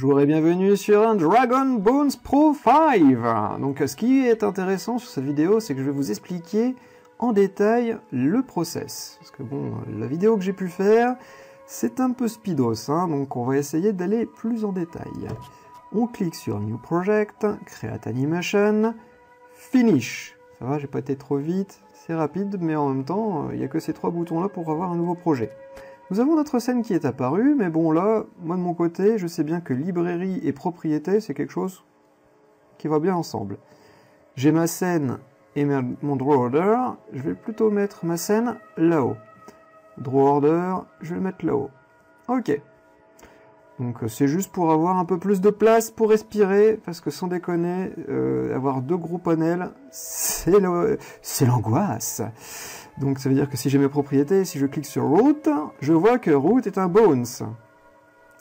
Bonjour et bienvenue sur un Dragon Bones Pro 5. Donc ce qui est intéressant sur cette vidéo, c'est que je vais vous expliquer en détail le process. Parce que bon, la vidéo que j'ai pu faire, c'est un peu speedos, hein, donc on va essayer d'aller plus en détail. On clique sur New Project, Create Animation, Finish. Ça va, j'ai pas été trop vite, c'est rapide, mais en même temps, il n'y a que ces trois boutons là pour avoir un nouveau projet. Nous avons notre scène qui est apparue, mais bon là, moi de mon côté, je sais bien que librairie et propriété, c'est quelque chose qui va bien ensemble. J'ai ma scène et mon draw order, je vais plutôt mettre ma scène là-haut. Draw order, je vais le mettre là-haut. Ok. Donc c'est juste pour avoir un peu plus de place pour respirer, parce que sans déconner, avoir deux gros panels, c'est l'angoisse. Donc ça veut dire que si j'ai mes propriétés, si je clique sur Root, je vois que Root est un Bones.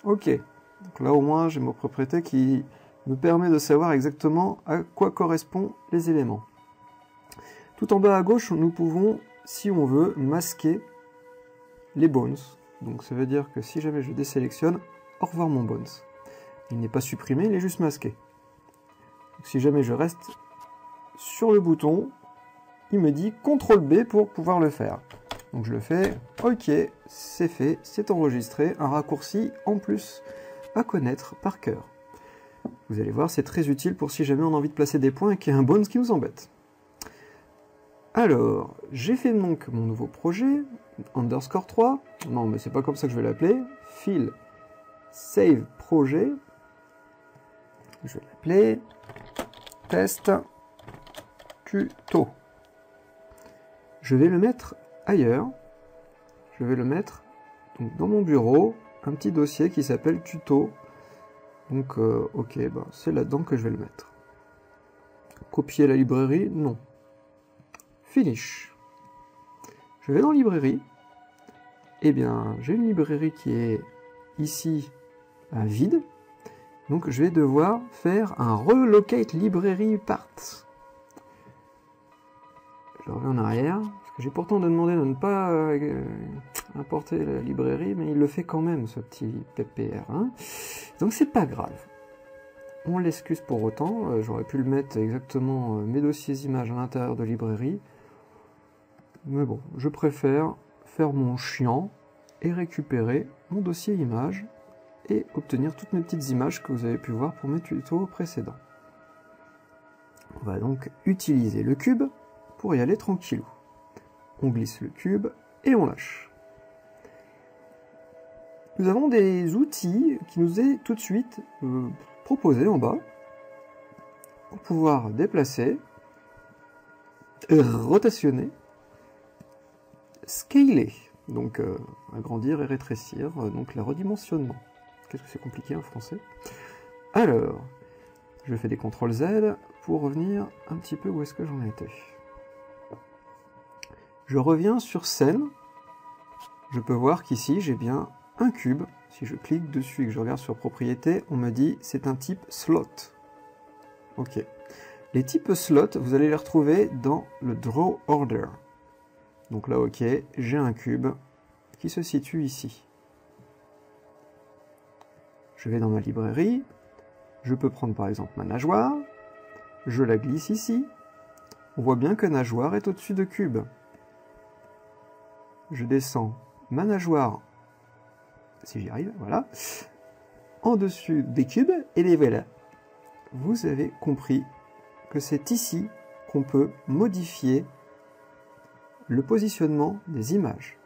Ok. Donc là au moins j'ai ma propriété qui me permet de savoir exactement à quoi correspondent les éléments. Tout en bas à gauche, nous pouvons, si on veut, masquer les Bones. Donc ça veut dire que si jamais je désélectionne, au revoir mon Bones. Il n'est pas supprimé, il est juste masqué. Donc si jamais je reste sur le bouton, il me dit CTRL B pour pouvoir le faire. Donc je le fais, ok, c'est fait, c'est enregistré, un raccourci en plus à connaître par cœur. Vous allez voir, c'est très utile pour si jamais on a envie de placer des points et qu'il y a un Bones qui nous embête. Alors, j'ai fait donc mon nouveau projet, underscore 3, non mais c'est pas comme ça que je vais l'appeler, file, save projet, je vais l'appeler test tuto. Je vais le mettre ailleurs, je vais le mettre donc, dans mon bureau, un petit dossier qui s'appelle tuto, donc ok, bah, c'est là-dedans que je vais le mettre. Copier la librairie, non. Finish. Je vais dans librairie, et bien j'ai une librairie qui est ici vide, donc je vais devoir faire un relocate librairie part. Je reviens en arrière, parce que j'ai pourtant demandé de ne pas importer la librairie, mais il le fait quand même, ce petit PPR. Hein. Donc c'est pas grave. On l'excuse pour autant, j'aurais pu le mettre exactement mes dossiers images à l'intérieur de librairie. Mais bon, je préfère faire mon chiant et récupérer mon dossier images et obtenir toutes mes petites images que vous avez pu voir pour mes tutos précédents. On va donc utiliser le cube pour y aller tranquillou. On glisse le cube et on lâche. Nous avons des outils qui nous est tout de suite proposés en bas pour pouvoir déplacer, rotationner, scaler, donc agrandir et rétrécir, donc le redimensionnement. Qu'est-ce que c'est compliqué en français? Alors, je fais des CTRL Z pour revenir un petit peu où est-ce que j'en étais. Je reviens sur scène, je peux voir qu'ici j'ai bien un cube. Si je clique dessus et que je regarde sur propriété, on me dit c'est un type slot. Ok. Les types slot, vous allez les retrouver dans le draw order. Donc là, ok, j'ai un cube qui se situe ici. Je vais dans ma librairie, je peux prendre par exemple ma nageoire, je la glisse ici. On voit bien que nageoire est au-dessus de cube. Je descends ma nageoire, si j'y arrive, voilà, en dessus des cubes, et les voilà. Vous avez compris que c'est ici qu'on peut modifier le positionnement des images.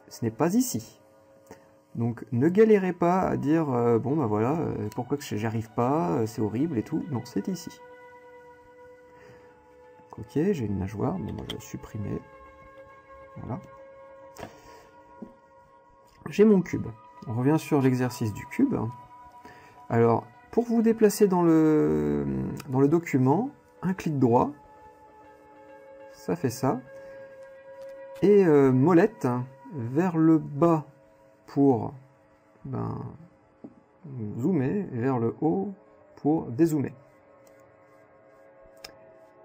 Ce n'est pas ici. Donc ne galérez pas à dire bon bah voilà, pourquoi que j'y arrive pas, c'est horrible et tout. Non, c'est ici. Ok, j'ai une nageoire, mais moi je vais supprimer. Voilà. J'ai mon cube. On revient sur l'exercice du cube. Alors, pour vous déplacer dans le document, un clic droit, ça fait ça. Et molette vers le bas pour zoomer, et vers le haut pour dézoomer.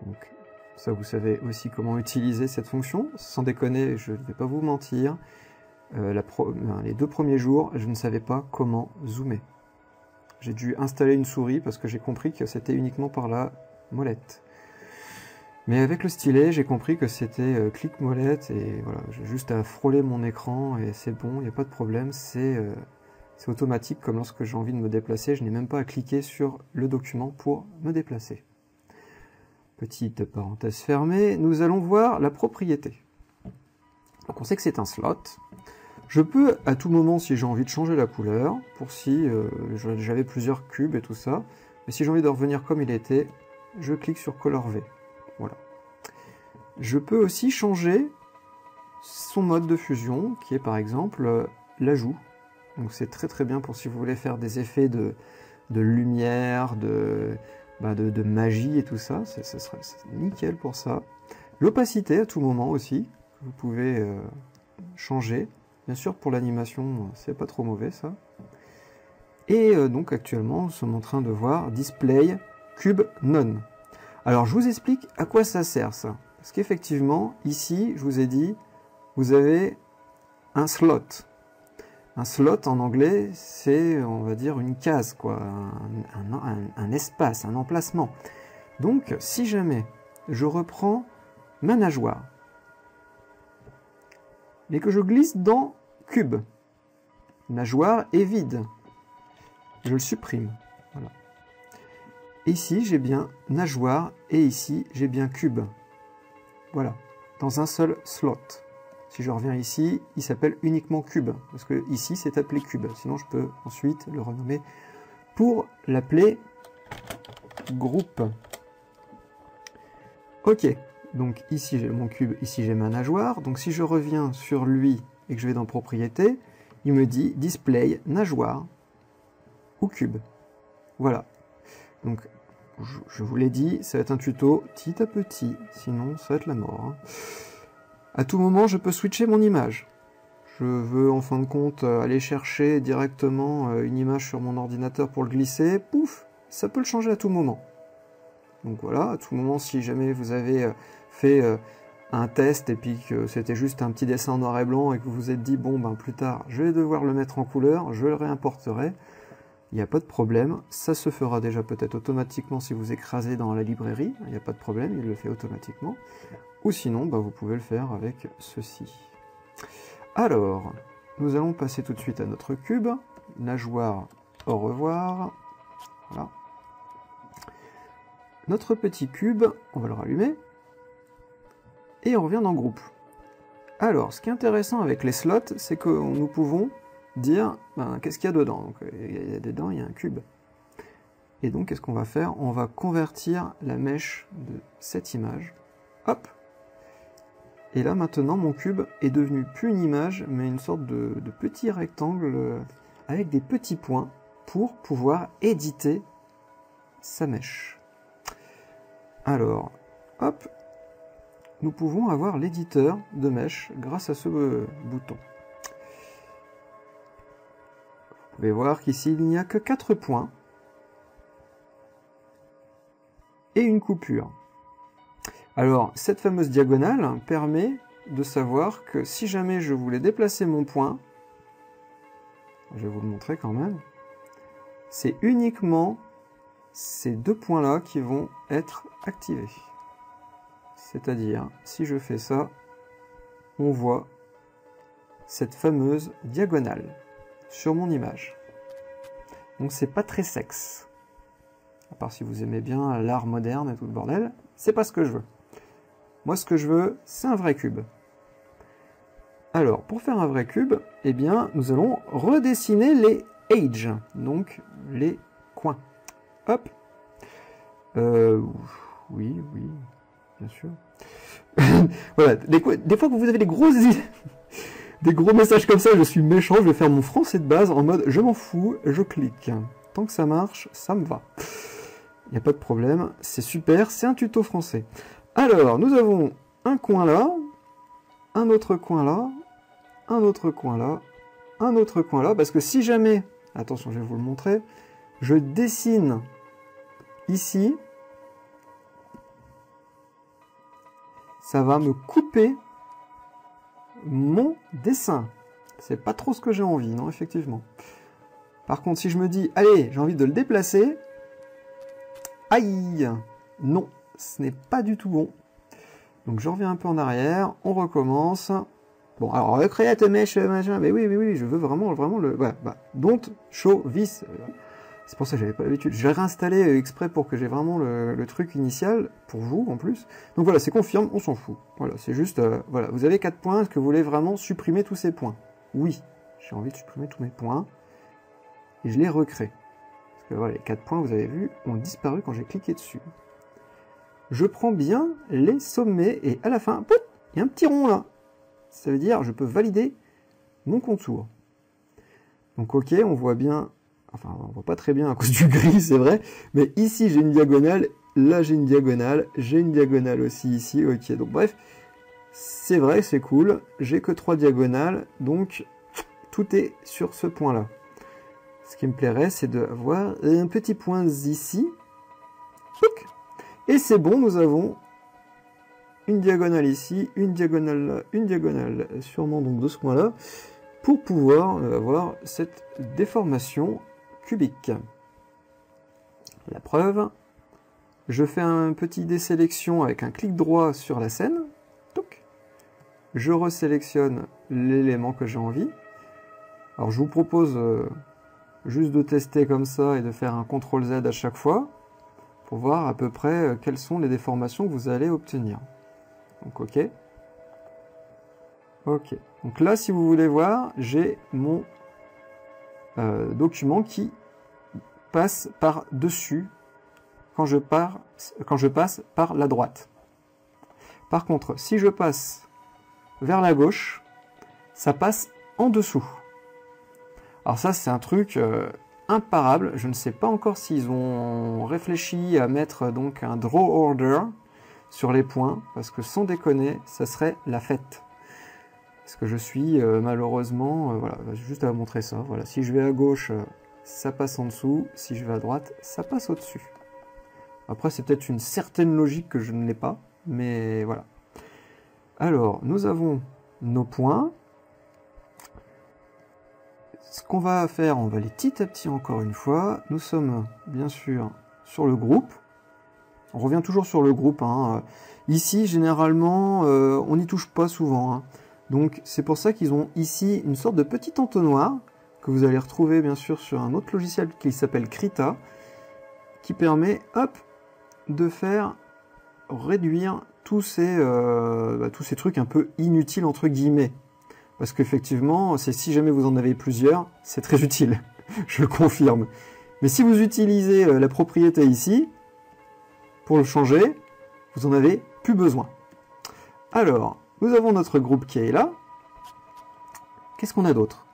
Donc, ça vous savez aussi comment utiliser cette fonction. Sans déconner, je ne vais pas vous mentir. Les 2 premiers jours, je ne savais pas comment zoomer. j'ai dû installer une souris parce que j'ai compris que c'était uniquement par la molette. Mais avec le stylet, j'ai compris que c'était clic molette et voilà, j'ai juste à frôler mon écran et c'est bon, il n'y a pas de problème, c'est automatique comme lorsque j'ai envie de me déplacer, je n'ai même pas à cliquer sur le document pour me déplacer. Petite parenthèse fermée, nous allons voir la propriété. Donc on sait que c'est un slot. Je peux à tout moment, si j'ai envie de changer la couleur, pour si j'avais plusieurs cubes et tout ça, mais si j'ai envie de revenir comme il était, je clique sur Color V. Voilà. Je peux aussi changer son mode de fusion, qui est par exemple l'ajout. Donc c'est très très bien pour si vous voulez faire des effets de lumière, de magie et tout ça, c'est nickel pour ça. L'opacité à tout moment aussi, vous pouvez changer. Bien sûr pour l'animation, c'est pas trop mauvais ça. Et donc actuellement, nous sommes en train de voir Display Cube None. Alors je vous explique à quoi ça sert ça. Parce qu'effectivement, ici, je vous ai dit, vous avez un slot. Un slot en anglais, c'est, on va dire, une case, quoi, un espace, un emplacement. Donc, si jamais je reprends ma nageoire, et que je glisse dans Cube, nageoire est vide, je le supprime. Voilà. Ici, j'ai bien nageoire, et ici, j'ai bien Cube. Voilà, dans un seul slot. Si je reviens ici, il s'appelle uniquement Cube, parce que ici c'est appelé Cube. Sinon je peux ensuite le renommer pour l'appeler Groupe. Ok, donc ici j'ai mon cube, ici j'ai ma nageoire. Donc si je reviens sur lui et que je vais dans Propriétés, il me dit Display nageoire ou Cube. Voilà. Donc je vous l'ai dit, ça va être un tuto petit à petit, sinon ça va être la mort. Hein. À tout moment, je peux switcher mon image. Je veux, en fin de compte, aller chercher directement une image sur mon ordinateur pour le glisser. Pouf, ça peut le changer à tout moment. Donc voilà, à tout moment, si jamais vous avez fait un test et puis que c'était juste un petit dessin en noir et blanc et que vous vous êtes dit, bon, ben plus tard, je vais devoir le mettre en couleur, je le réimporterai. Il n'y a pas de problème. Ça se fera déjà peut-être automatiquement si vous écrasez dans la librairie. Il n'y a pas de problème, il le fait automatiquement. Ou sinon, bah, vous pouvez le faire avec ceci. Alors, nous allons passer tout de suite à notre cube. Nageoire, au revoir. Voilà. Notre petit cube, on va le rallumer. Et on revient dans groupe. Alors, ce qui est intéressant avec les slots, c'est que nous pouvons dire, ben, qu'est-ce qu'il y a dedans. Donc, dedans, il y a un cube. Et donc, qu'est-ce qu'on va faire? On va convertir la mèche de cette image. Hop! Et là, maintenant, mon cube est devenu plus une image, mais une sorte de petit rectangle avec des petits points pour pouvoir éditer sa mèche. Alors, hop, nous pouvons avoir l'éditeur de mèche grâce à ce bouton. Vous pouvez voir qu'ici, il n'y a que 4 points et une coupure. Alors, cette fameuse diagonale permet de savoir que si jamais je voulais déplacer mon point, je vais vous le montrer quand même, c'est uniquement ces 2 points-là qui vont être activés. C'est-à-dire, si je fais ça, on voit cette fameuse diagonale sur mon image. Donc c'est pas très sexe. À part si vous aimez bien l'art moderne et tout le bordel, c'est pas ce que je veux. Moi, ce que je veux, c'est un vrai cube. Alors, pour faire un vrai cube, eh bien, nous allons redessiner les edges, donc les coins. Hop. Oui, bien sûr. Voilà, des fois que vous avez des gros messages comme ça, je suis méchant, je vais faire mon français de base en mode je m'en fous, je clique. Tant que ça marche, ça me va. Il n'y a pas de problème, c'est super, c'est un tuto français. Alors, nous avons un coin là, un autre coin là, un autre coin là, un autre coin là, parce que si jamais, attention, je vais vous le montrer, je dessine ici, ça va me couper mon dessin. C'est pas trop ce que j'ai envie, non, effectivement. Par contre, si je me dis, allez, j'ai envie de le déplacer, aïe, non, ce n'est pas du tout bon. Donc je reviens un peu en arrière, on recommence. Bon, alors recréate mesh, machin, mais oui, je veux vraiment le... Voilà, bah, don't show this. C'est pour ça que j'avais pas l'habitude. J'ai réinstallé exprès pour que j'ai vraiment le truc initial, pour vous en plus. Donc voilà, c'est confirme, on s'en fout. Voilà, c'est juste, voilà, vous avez 4 points, est-ce que vous voulez vraiment supprimer tous ces points? Oui, j'ai envie de supprimer tous mes points. Et je les recrée. Parce que voilà, les 4 points, vous avez vu, ont disparu quand j'ai cliqué dessus. Je prends bien les sommets, et à la fin, pout, il y a un petit rond là. Ça veut dire, je peux valider mon contour. Donc ok, on voit bien... Enfin, on voit pas très bien à cause du gris, c'est vrai. Mais ici, j'ai une diagonale. Là, j'ai une diagonale. J'ai une diagonale aussi ici. Ok, donc bref. C'est vrai, c'est cool. J'ai que 3 diagonales. Donc, tout est sur ce point-là. Ce qui me plairait, c'est d'avoir un petit point ici. Et c'est bon, nous avons une diagonale ici, une diagonale là, une diagonale sûrement donc de ce point-là, pour pouvoir avoir cette déformation cubique. La preuve, je fais un petit désélection avec un clic droit sur la scène, je resélectionne l'élément que j'ai envie. Alors je vous propose juste de tester comme ça et de faire un CTRL Z à chaque fois, pour voir à peu près quelles sont les déformations que vous allez obtenir. Donc ok. Ok. Donc là, si vous voulez voir, j'ai mon document qui passe par-dessus quand je passe par la droite. Par contre, si je passe vers la gauche, ça passe en dessous. Alors ça, c'est un truc imparable. Je ne sais pas encore s'ils ont réfléchi à mettre donc un draw order sur les points, parce que sans déconner, ça serait la fête. Parce que je suis malheureusement, voilà, juste à vous montrer ça. Voilà, si je vais à gauche, ça passe en dessous. Si je vais à droite, ça passe au-dessus. Après, c'est peut-être une certaine logique que je n'ai pas, mais voilà. Alors, nous avons nos points. Ce qu'on va faire, on va aller petit à petit encore une fois. Nous sommes bien sûr sur le groupe. On revient toujours sur le groupe. Hein. Ici, généralement, on n'y touche pas souvent. Hein. Donc, c'est pour ça qu'ils ont ici une sorte de petit entonnoir que vous allez retrouver bien sûr sur un autre logiciel qui s'appelle Krita, qui permet, hop, de faire réduire tous ces trucs un peu inutiles entre guillemets. Parce qu'effectivement, si jamais vous en avez plusieurs, c'est très utile, je confirme. Mais si vous utilisez la propriété ici, pour le changer, vous n'en avez plus besoin. Alors, nous avons notre groupe qui est là. Qu'est-ce qu'on a d'autre?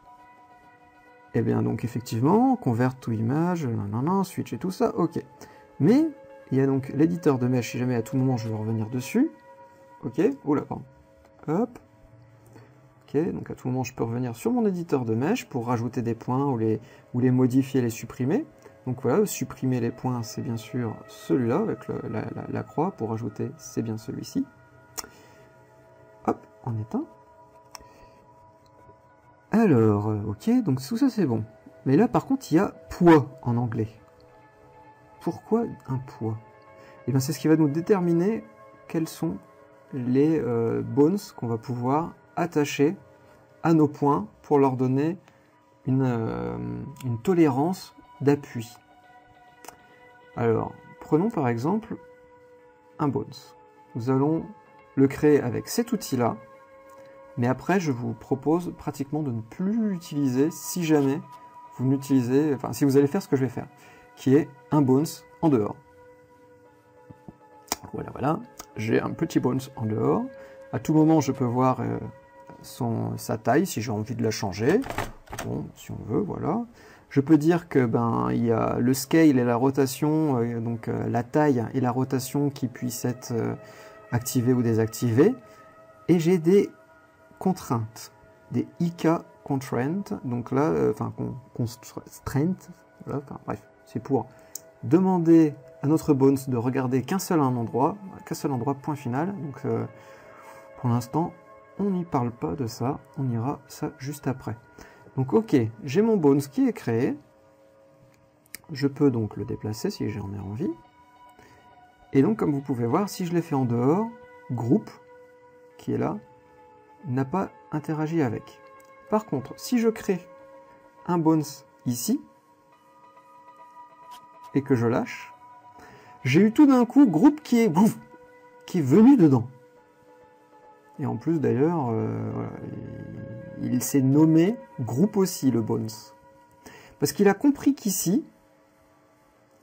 Eh bien, donc effectivement, convert to image, switch et tout ça, ok. Mais, il y a donc l'éditeur de mesh, si jamais à tout moment je veux revenir dessus. Ok, oula, pardon. Hop. Ok, donc à tout moment je peux revenir sur mon éditeur de mesh pour rajouter des points ou les modifier, les supprimer. Donc voilà, supprimer les points, c'est bien sûr celui-là avec la croix. Pour rajouter, c'est bien celui-ci. Hop, on éteint. Alors, ok, donc tout ça c'est bon. Mais là par contre, il y a poids en anglais. Pourquoi un poids? Et bien c'est ce qui va nous déterminer quels sont les bones qu'on va pouvoir attacher à nos points pour leur donner une tolérance d'appui. Alors, prenons par exemple un bones. Nous allons le créer avec cet outil-là, mais après je vous propose pratiquement de ne plus l'utiliser si jamais vous n'utilisez, enfin si vous allez faire ce que je vais faire, qui est un bones en dehors. Voilà, voilà, j'ai un petit bones en dehors. À tout moment, je peux voir sa taille si j'ai envie de la changer. Bon, si on veut, voilà. Je peux dire que il y a le scale et la rotation, donc la taille et la rotation qui puissent être activées ou désactivées. Et j'ai des contraintes, des IK constraints. Donc là, constraint, voilà, bref, c'est pour demander à notre bones de regarder qu'un seul endroit, point final. Donc pour l'instant, on n'y parle pas de ça, on ira ça juste après. Donc ok, j'ai mon bones qui est créé. je peux donc le déplacer si j'en ai envie. Et donc, comme vous pouvez voir, si je l'ai fait en dehors, groupe, qui est là, n'a pas interagi avec. Par contre, si je crée un bones ici, et que je lâche, j'ai eu tout d'un coup groupe qui est venu dedans. Et en plus d'ailleurs, voilà, il s'est nommé groupe aussi, le bones. Parce qu'il a compris qu'ici,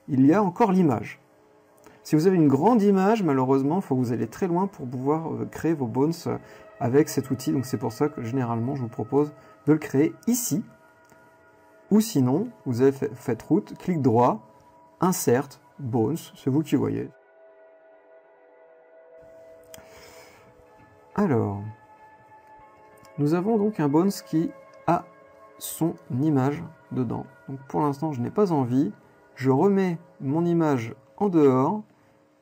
il y a encore l'image. Si vous avez une grande image, malheureusement, il faut que vous allez très loin pour pouvoir créer vos bones avec cet outil. Donc c'est pour ça que généralement, je vous propose de le créer ici. Ou sinon, vous avez fait route, clic droit, insert, bones, c'est vous qui voyez. Alors, nous avons donc un bones qui a son image dedans. Donc pour l'instant, je n'ai pas envie. Je remets mon image en dehors.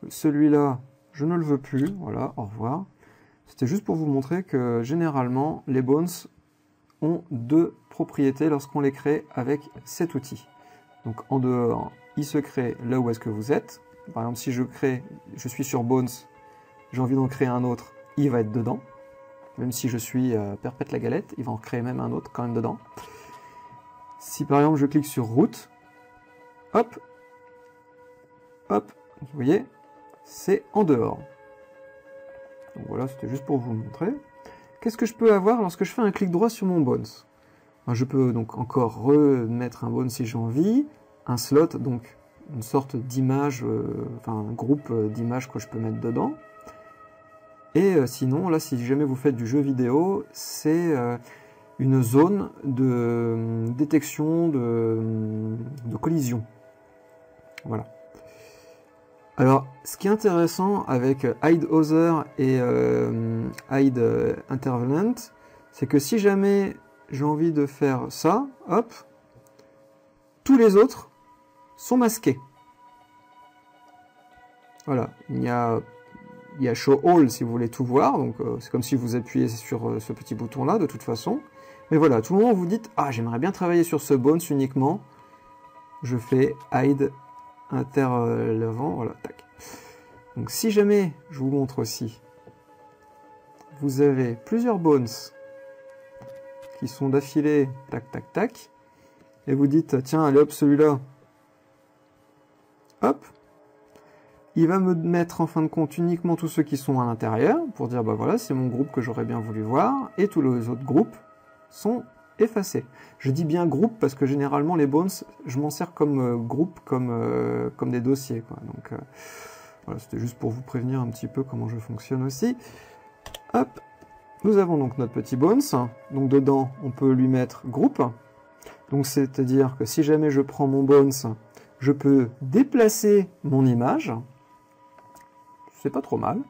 Celui-là, je ne le veux plus. Voilà, au revoir. C'était juste pour vous montrer que généralement, les bones ont deux propriétés lorsqu'on les crée avec cet outil. Donc en dehors, il se crée là où est-ce que vous êtes. Par exemple, si je suis sur bones, j'ai envie d'en créer un autre, il va être dedans. Même si je suis Perpète la galette, il va en créer même un autre quand même dedans. Si par exemple je clique sur route, hop, hop, vous voyez, c'est en dehors. Donc voilà, c'était juste pour vous montrer. Qu'est-ce que je peux avoir lorsque je fais un clic droit sur mon bones? Je peux donc encore remettre un bones si j'ai envie, un slot, donc une sorte d'image, enfin un groupe d'images que je peux mettre dedans. Et sinon, là, si jamais vous faites du jeu vidéo, c'est une zone de détection de collision. Voilà. Alors, ce qui est intéressant avec Hide Other et Hide Intervalent, c'est que si jamais j'ai envie de faire ça, hop, tous les autres sont masqués. Voilà, il y a Show All si vous voulez tout voir, donc c'est comme si vous appuyez sur ce petit bouton là de toute façon. Mais voilà, tout le moment vous dites, ah j'aimerais bien travailler sur ce bones uniquement, je fais Hide Intervalent, voilà, tac. Donc si jamais, je vous montre aussi, vous avez plusieurs bones qui sont d'affilée, tac tac tac, et vous dites, tiens, allez hop, celui-là, hop, il va me mettre en fin de compte uniquement tous ceux qui sont à l'intérieur, pour dire, bah voilà, c'est mon groupe que j'aurais bien voulu voir, et tous les autres groupes sont effacés. Je dis bien groupe parce que généralement les bones, je m'en sers comme groupe, comme des dossiers, quoi. Donc voilà, c'était juste pour vous prévenir un petit peu comment je fonctionne aussi. Hop, nous avons donc notre petit bones, donc dedans on peut lui mettre groupe, donc c'est-à-dire que si jamais je prends mon bones, je peux déplacer mon image, c'est pas trop mal,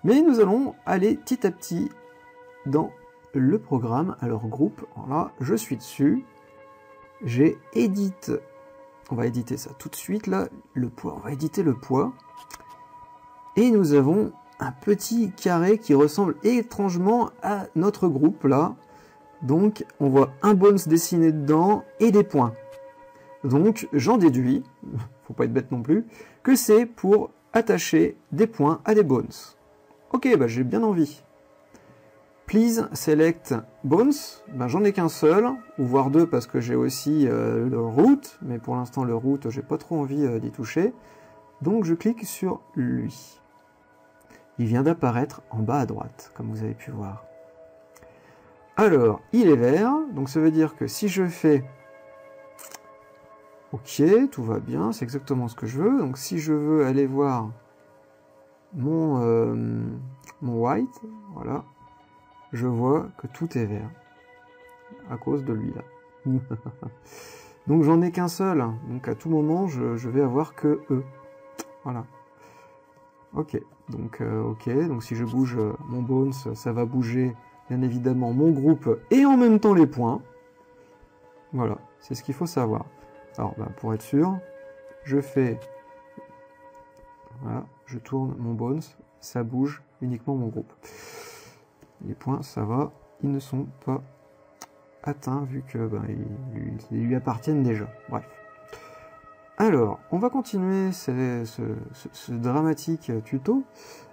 mais nous allons aller petit à petit dans le programme. Alors groupe, voilà, je suis dessus, j'ai edit, on va éditer ça tout de suite là, le poids, on va éditer le poids, et nous avons un petit carré qui ressemble étrangement à notre groupe là, donc on voit un bones dessiné dedans et des points. Donc j'en déduis, faut pas être bête non plus, que c'est pour attacher des points à des bones. Ok, bah j'ai bien envie. Please select bones, ben, j'en ai qu'un seul, ou voire deux parce que j'ai aussi le root, mais pour l'instant le root j'ai pas trop envie d'y toucher. Donc je clique sur lui. Il vient d'apparaître en bas à droite, comme vous avez pu voir. Alors, il est vert, donc ça veut dire que si je fais OK, tout va bien, c'est exactement ce que je veux. Donc si je veux aller voir mon white, voilà, je vois que tout est vert à cause de lui là. Donc j'en ai qu'un seul, donc à tout moment je vais avoir que eux. Voilà. Ok, donc donc si je bouge mon bones, ça va bouger bien évidemment mon groupe et en même temps les points. Voilà, c'est ce qu'il faut savoir. Alors pour être sûr, je fais, voilà, je tourne mon bones, ça bouge uniquement mon groupe. Les points, ça va, ils ne sont pas atteints vu que ils lui appartiennent déjà. Bref. Alors, on va continuer ce dramatique tuto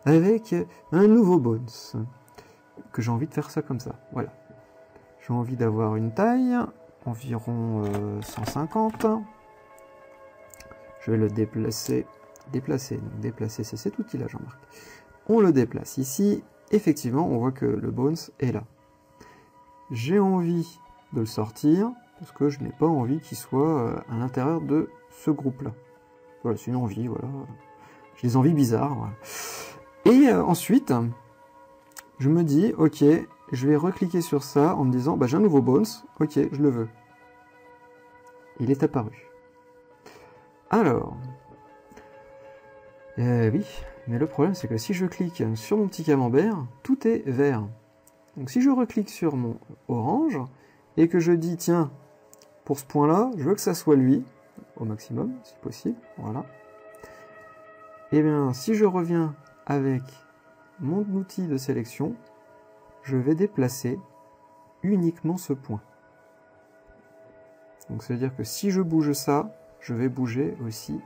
avec un nouveau bones, que j'ai envie de faire ça comme ça, voilà. J'ai envie d'avoir une taille, environ 150. Je vais le déplacer, déplacer, c'est cet outil-là, Jean-Marc. On le déplace ici, effectivement, on voit que le bones est là. J'ai envie de le sortir, parce que je n'ai pas envie qu'il soit à l'intérieur de ce groupe-là. Voilà, c'est une envie, voilà. J'ai des envies bizarres, voilà. Et ensuite, je me dis, ok, je vais recliquer sur ça en me disant, bah, j'ai un nouveau bones, ok, je le veux. Il est apparu. Alors, oui, mais le problème c'est que si je clique sur mon petit camembert, tout est vert. Donc si je reclique sur mon orange, et que je dis, tiens, pour ce point-là, je veux que ça soit lui, au maximum, si possible, voilà. Et bien, si je reviens avec mon outil de sélection, je vais déplacer uniquement ce point. Donc ça veut dire que si je bouge ça, je vais bouger aussi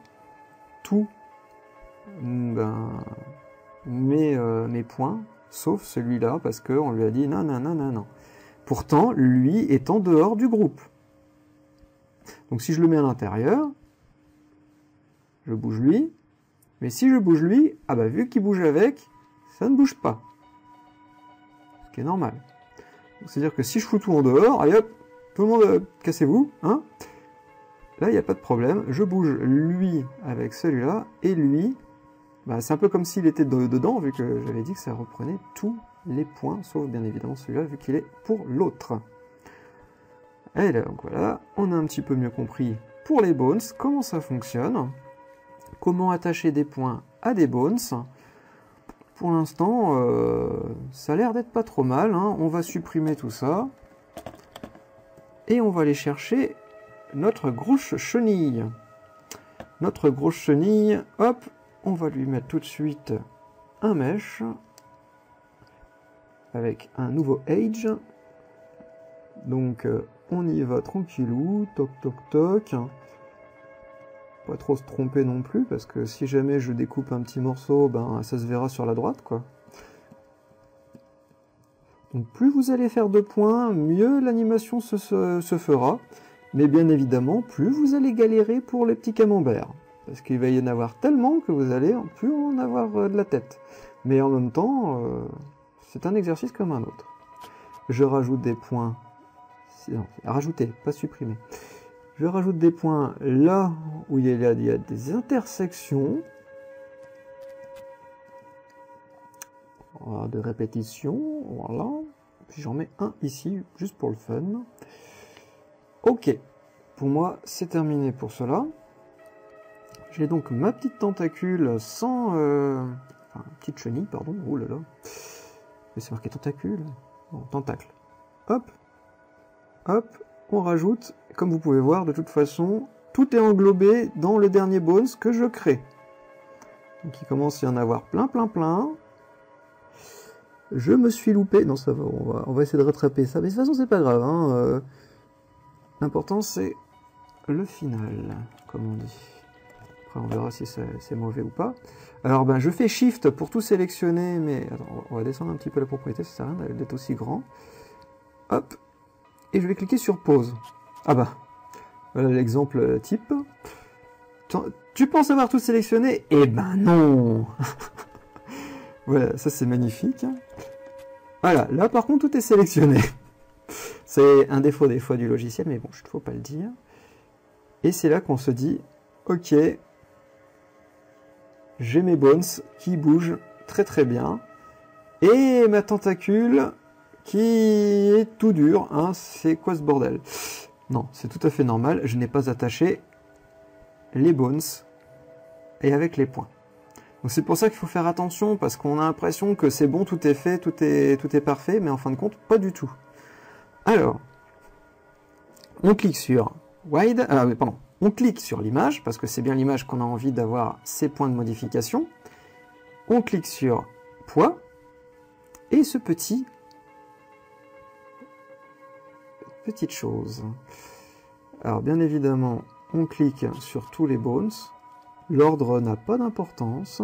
tous mes points, sauf celui-là, parce qu'on lui a dit non, non, non, non, non. Pourtant, lui est en dehors du groupe. Donc si je le mets à l'intérieur, je bouge lui, mais si je bouge lui, ah bah vu qu'il bouge avec, ça ne bouge pas. Ce qui est normal. C'est-à-dire que si je fous tout en dehors, allez hop, tout le monde cassez-vous, hein. Là, il n'y a pas de problème, je bouge lui avec celui-là, et lui, bah, c'est un peu comme s'il était dedans, vu que j'avais dit que ça reprenait tous les points, sauf bien évidemment celui-là, vu qu'il est pour l'autre. Et là, donc voilà, on a un petit peu mieux compris pour les bones, comment ça fonctionne, comment attacher des points à des bones. Pour l'instant, ça a l'air d'être pas trop mal, hein. On va supprimer tout ça, et on va aller chercher notre grosse chenille. Notre grosse chenille, hop, on va lui mettre tout de suite un mesh avec un nouveau age. Donc on y va tranquillou, toc toc toc. Pas trop se tromper non plus, parce que si jamais je découpe un petit morceau, ben ça se verra sur la droite, quoi. Donc plus vous allez faire de points, mieux l'animation se fera. Mais bien évidemment, plus vous allez galérer pour les petits camemberts. Parce qu'il va y en avoir tellement que vous allez plus en avoir de la tête. Mais en même temps, c'est un exercice comme un autre. Je rajoute des points. Non, rajouter, pas supprimer. Je rajoute des points là où il y a des intersections. Voilà, de répétition, voilà. Puis j'en mets un ici, juste pour le fun. Ok, pour moi c'est terminé pour cela. J'ai donc ma petite tentacule sans... Enfin, petite chenille, pardon, oh là là. Mais c'est marqué tentacule. Non, tentacle. Hop, hop, on rajoute. Comme vous pouvez voir, de toute façon, tout est englobé dans le dernier bones que je crée. Donc il commence à y en avoir plein, plein, plein. Je me suis loupé. Non, ça va, on va essayer de rattraper ça. Mais de toute façon, c'est pas grave, hein. L'important, c'est le final, comme on dit. Après, on verra si c'est mauvais ou pas. Alors, ben, je fais Shift pour tout sélectionner, mais... Attends, on va descendre un petit peu la propriété, ça sert à rien d'être aussi grand. Hop. Et je vais cliquer sur Pause. Ah bah, voilà l'exemple type. Tu penses avoir tout sélectionné? Eh ben non. Voilà, ça c'est magnifique. Voilà, là par contre, tout est sélectionné. C'est un défaut des fois du logiciel, mais bon, il ne faut pas le dire. Et c'est là qu'on se dit, ok, j'ai mes bones qui bougent très très bien. Et ma tentacule qui est tout dur, hein, c'est quoi ce bordel? Non, c'est tout à fait normal, je n'ai pas attaché les bones et avec les points. Donc c'est pour ça qu'il faut faire attention, parce qu'on a l'impression que c'est bon, tout est fait, tout est parfait, mais en fin de compte, pas du tout. Alors, on clique sur Wide, pardon, on clique sur l'image, parce que c'est bien l'image qu'on a envie d'avoir ces points de modification. On clique sur Poids, et ce petite chose. Alors bien évidemment, on clique sur tous les bones. L'ordre n'a pas d'importance.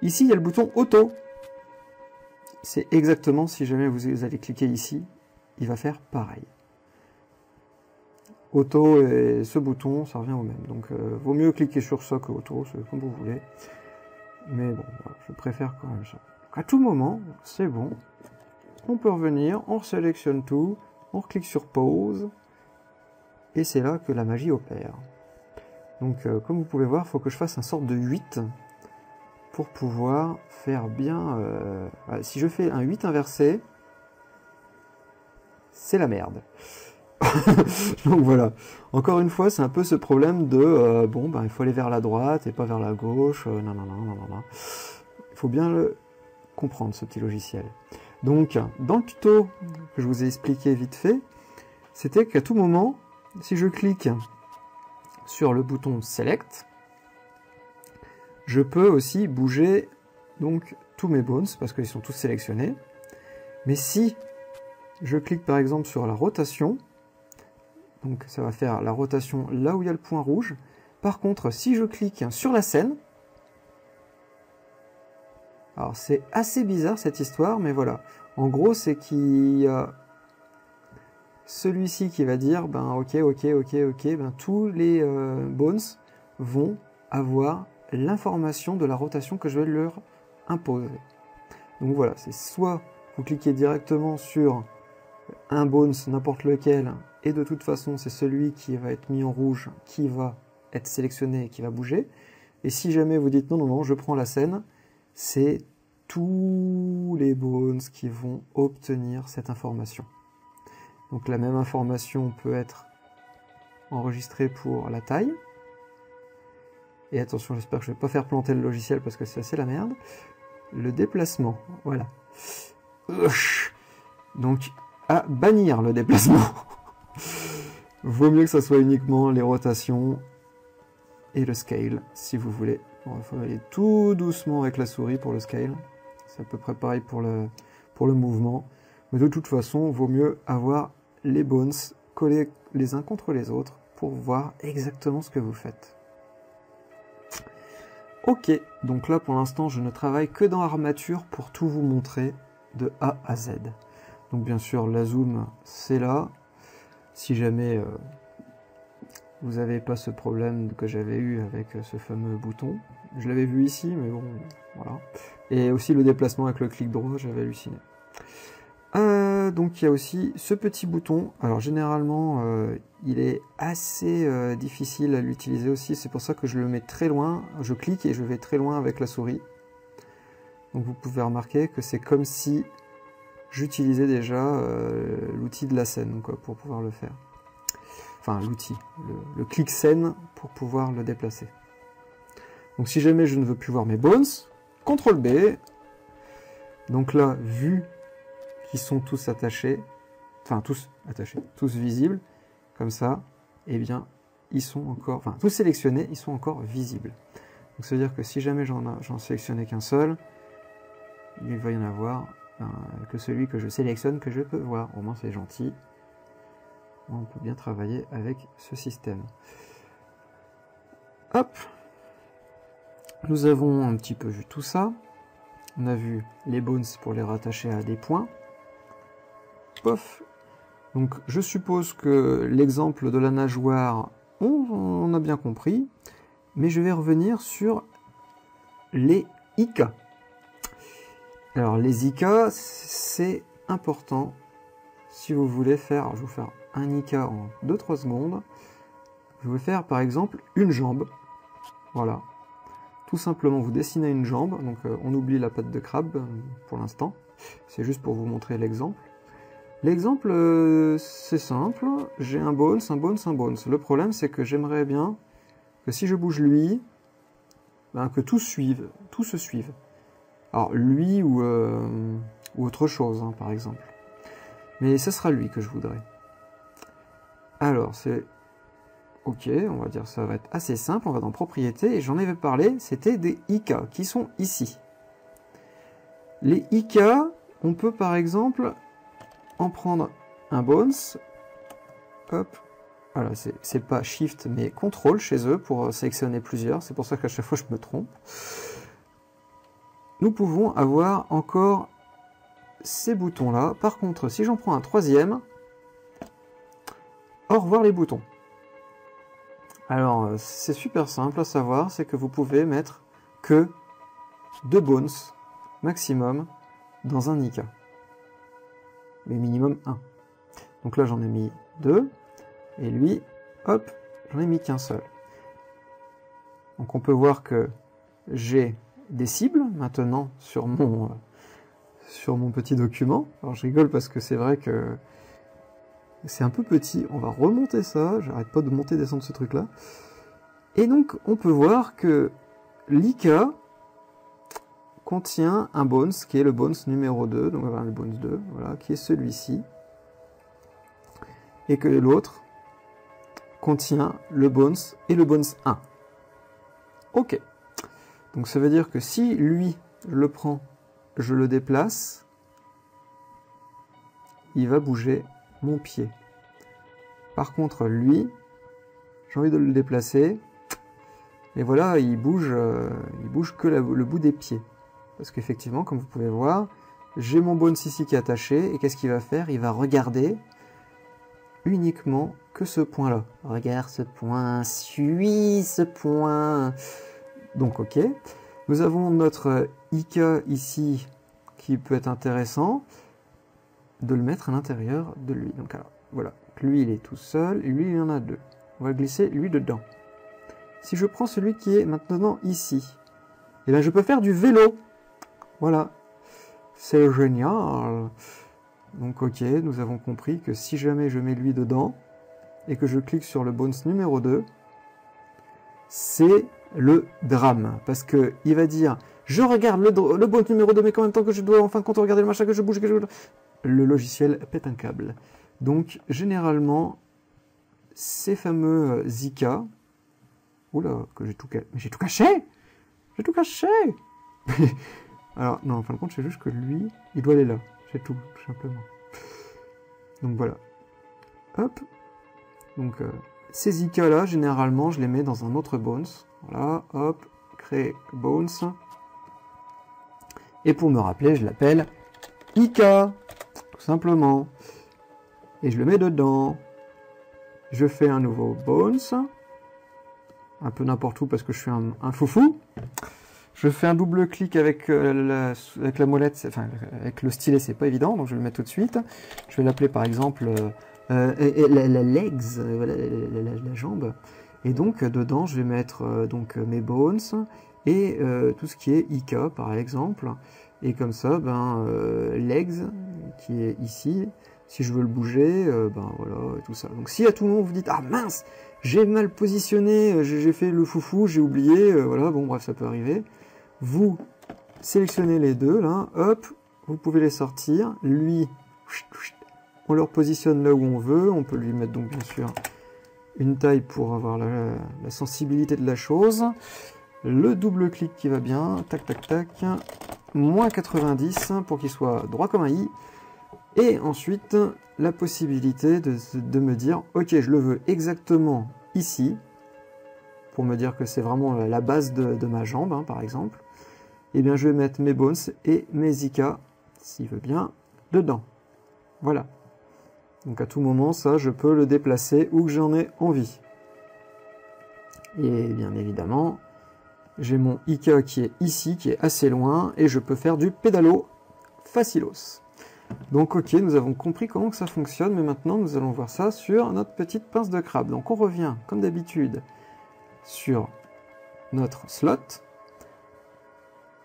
Ici, il y a le bouton auto. C'est exactement, si jamais vous allez cliquer ici, il va faire pareil. Auto et ce bouton, ça revient au même. Donc, vaut mieux cliquer sur ça que auto, c'est comme vous voulez. Mais bon, voilà, je préfère quand même ça. Donc, à tout moment, c'est bon. On peut revenir, on sélectionne tout, on clique sur pause. Et c'est là que la magie opère. Donc, comme vous pouvez voir, il faut que je fasse un sorte de 8 pour pouvoir faire bien... si je fais un 8 inversé, c'est la merde. Donc voilà. Encore une fois, c'est un peu ce problème de... il faut aller vers la droite et pas vers la gauche. Non. Il faut bien le comprendre, ce petit logiciel. Donc, dans le tuto que je vous ai expliqué vite fait, c'était qu'à tout moment, si je clique sur le bouton Select, je peux aussi bouger donc tous mes bones, parce qu'ils sont tous sélectionnés. Mais si je clique par exemple sur la rotation, donc ça va faire la rotation là où il y a le point rouge. Par contre, si je clique sur la scène, alors c'est assez bizarre cette histoire, mais voilà. En gros, c'est qu'il y a celui-ci qui va dire, ok, tous les bones vont avoir l'information de la rotation que je vais leur imposer. Donc voilà, c'est soit vous cliquez directement sur un bones, n'importe lequel, et de toute façon c'est celui qui va être mis en rouge, qui va être sélectionné et qui va bouger. Et si jamais vous dites non, je prends la scène, c'est tous les bones qui vont obtenir cette information. Donc la même information peut être enregistrée pour la taille. Et attention, j'espère que je ne vais pas faire planter le logiciel parce que c'est assez la merde. Le déplacement, voilà. Donc, à bannir le déplacement. Vaut mieux que ça soit uniquement les rotations et le scale, si vous voulez. Bon, il faut aller tout doucement avec la souris pour le scale. C'est à peu près pareil pour le mouvement. Mais de toute façon, vaut mieux avoir les bones collés les uns contre les autres pour voir exactement ce que vous faites. Ok, donc là pour l'instant je ne travaille que dans Armature pour tout vous montrer de A à Z. Donc bien sûr la zoom c'est là, si jamais vous n'avez pas ce problème que j'avais eu avec ce fameux bouton. Je l'avais vu ici mais bon voilà. Et aussi le déplacement avec le clic droit, j'avais halluciné. Donc il y a aussi ce petit bouton, alors généralement il est assez difficile à l'utiliser aussi, c'est pour ça que je le mets très loin, je clique et je vais très loin avec la souris. Donc vous pouvez remarquer que c'est comme si j'utilisais déjà l'outil de la scène quoi, pour pouvoir le faire. Enfin l'outil, le clic scène pour pouvoir le déplacer. Donc si jamais je ne veux plus voir mes bones, CTRL B, donc là vu qui sont tous attachés, enfin tous attachés, tous visibles, comme ça, eh bien, ils sont encore, enfin, tous sélectionnés, ils sont encore visibles. Donc, ça veut dire que si jamais j'en sélectionnais qu'un seul, il va y en avoir que celui que je sélectionne que je peux voir. Au moins, c'est gentil. On peut bien travailler avec ce système. Hop! Nous avons un petit peu vu tout ça. On a vu les bones pour les rattacher à des points. Pof. Donc je suppose que l'exemple de la nageoire, on a bien compris, mais je vais revenir sur les IK. Alors les IK, c'est important si vous voulez faire, alors je vais vous faire un IK en 2-3 secondes, je vais faire par exemple une jambe, voilà, tout simplement vous dessinez une jambe, donc on oublie la patte de crabe pour l'instant, c'est juste pour vous montrer l'exemple. L'exemple, c'est simple, j'ai un bones. Le problème, c'est que j'aimerais bien que si je bouge lui, que tout se suive. Alors, lui ou autre chose, hein, par exemple. Mais ce sera lui que je voudrais. Alors, c'est... Ok, on va dire ça va être assez simple, on va dans Propriétés, et j'en avais parlé, c'était des IK, qui sont ici. Les IK, on peut par exemple... en prendre un bones. Hop. Voilà, c'est pas Shift mais CTRL chez eux pour sélectionner plusieurs. C'est pour ça qu'à chaque fois je me trompe. Nous pouvons avoir encore ces boutons-là. Par contre, si j'en prends un troisième, au revoir les boutons. Alors, c'est super simple à savoir, c'est que vous pouvez mettre que 2 bones maximum dans un IK. Mais minimum 1. Donc là, j'en ai mis 2. Et lui, hop, j'en ai mis qu'un seul. Donc on peut voir que j'ai des cibles maintenant sur mon petit document. Alors je rigole parce que c'est vrai que c'est un peu petit. On va remonter ça. J'arrête pas de monter et descendre ce truc-là. Et donc on peut voir que l'IK contient un bones qui est le bones numéro 2. Donc on va voir le bones 2, voilà, qui est celui-ci. Et que l'autre contient le bones et le bones 1. Ok. Donc ça veut dire que si lui, je le prends, je le déplace, il va bouger mon pied. Par contre, lui, j'ai envie de le déplacer, et voilà, il bouge que le bout des pieds. Parce qu'effectivement, comme vous pouvez voir, j'ai mon bones ici qui est attaché, et qu'est-ce qu'il va faire? Il va regarder uniquement que ce point-là. Regarde ce point, suis ce point. Donc ok. Nous avons notre IK ici qui peut être intéressant de le mettre à l'intérieur de lui. Donc alors, voilà. Lui il est tout seul et lui il y en a 2. On va glisser lui dedans. Si je prends celui qui est maintenant ici, et là je peux faire du vélo. Voilà. C'est génial. Donc ok, nous avons compris que si jamais je mets lui dedans, et que je clique sur le bones numéro 2, c'est le drame. Parce que il va dire, je regarde le bones numéro 2, mais en même temps que je dois en fin de compte regarder le machin, que je bouge, le logiciel pète un câble. Donc généralement, ces fameux IK, oula, que j'ai tout caché, mais j'ai tout caché. J'ai tout caché. Alors non, en fin de compte, c'est juste que lui, il doit aller là. C'est tout simplement. Donc voilà. Hop. Donc ces IK là, généralement, je les mets dans un autre bones. Voilà, hop, créer bones. Et pour me rappeler, je l'appelle IK, tout simplement. Et je le mets dedans. Je fais un nouveau bones. Un peu n'importe où parce que je suis un foufou. Je fais un double clic avec la molette, enfin avec le stylet, c'est pas évident, donc je vais le mettre tout de suite. Je vais l'appeler par exemple la legs, voilà, la jambe. Et donc dedans, je vais mettre donc mes bones et tout ce qui est IK par exemple. Et comme ça, ben legs qui est ici. Si je veux le bouger, ben voilà, et tout ça. Donc si à tout moment vous dites ah mince, j'ai mal positionné, j'ai fait le foufou, j'ai oublié, voilà, bon bref, ça peut arriver. Vous sélectionnez les deux, là, hop, vous pouvez les sortir. Lui, on le repositionne là où on veut. On peut lui mettre donc bien sûr une taille pour avoir la sensibilité de la chose. Le double clic qui va bien, tac tac tac, moins 90 pour qu'il soit droit comme un i. Et ensuite, la possibilité de me dire, ok, je le veux exactement ici, pour me dire que c'est vraiment la base de ma jambe, hein, par exemple. Et bien, je vais mettre mes bones et mes IK, s'il veut bien, dedans. Voilà. Donc à tout moment, ça, je peux le déplacer où que j'en ai envie. Et bien évidemment, j'ai mon IK qui est ici, qui est assez loin, et je peux faire du pédalo facilos. Donc ok, nous avons compris comment que ça fonctionne, mais maintenant nous allons voir ça sur notre petite pince de crabe. Donc on revient, comme d'habitude, sur notre slot.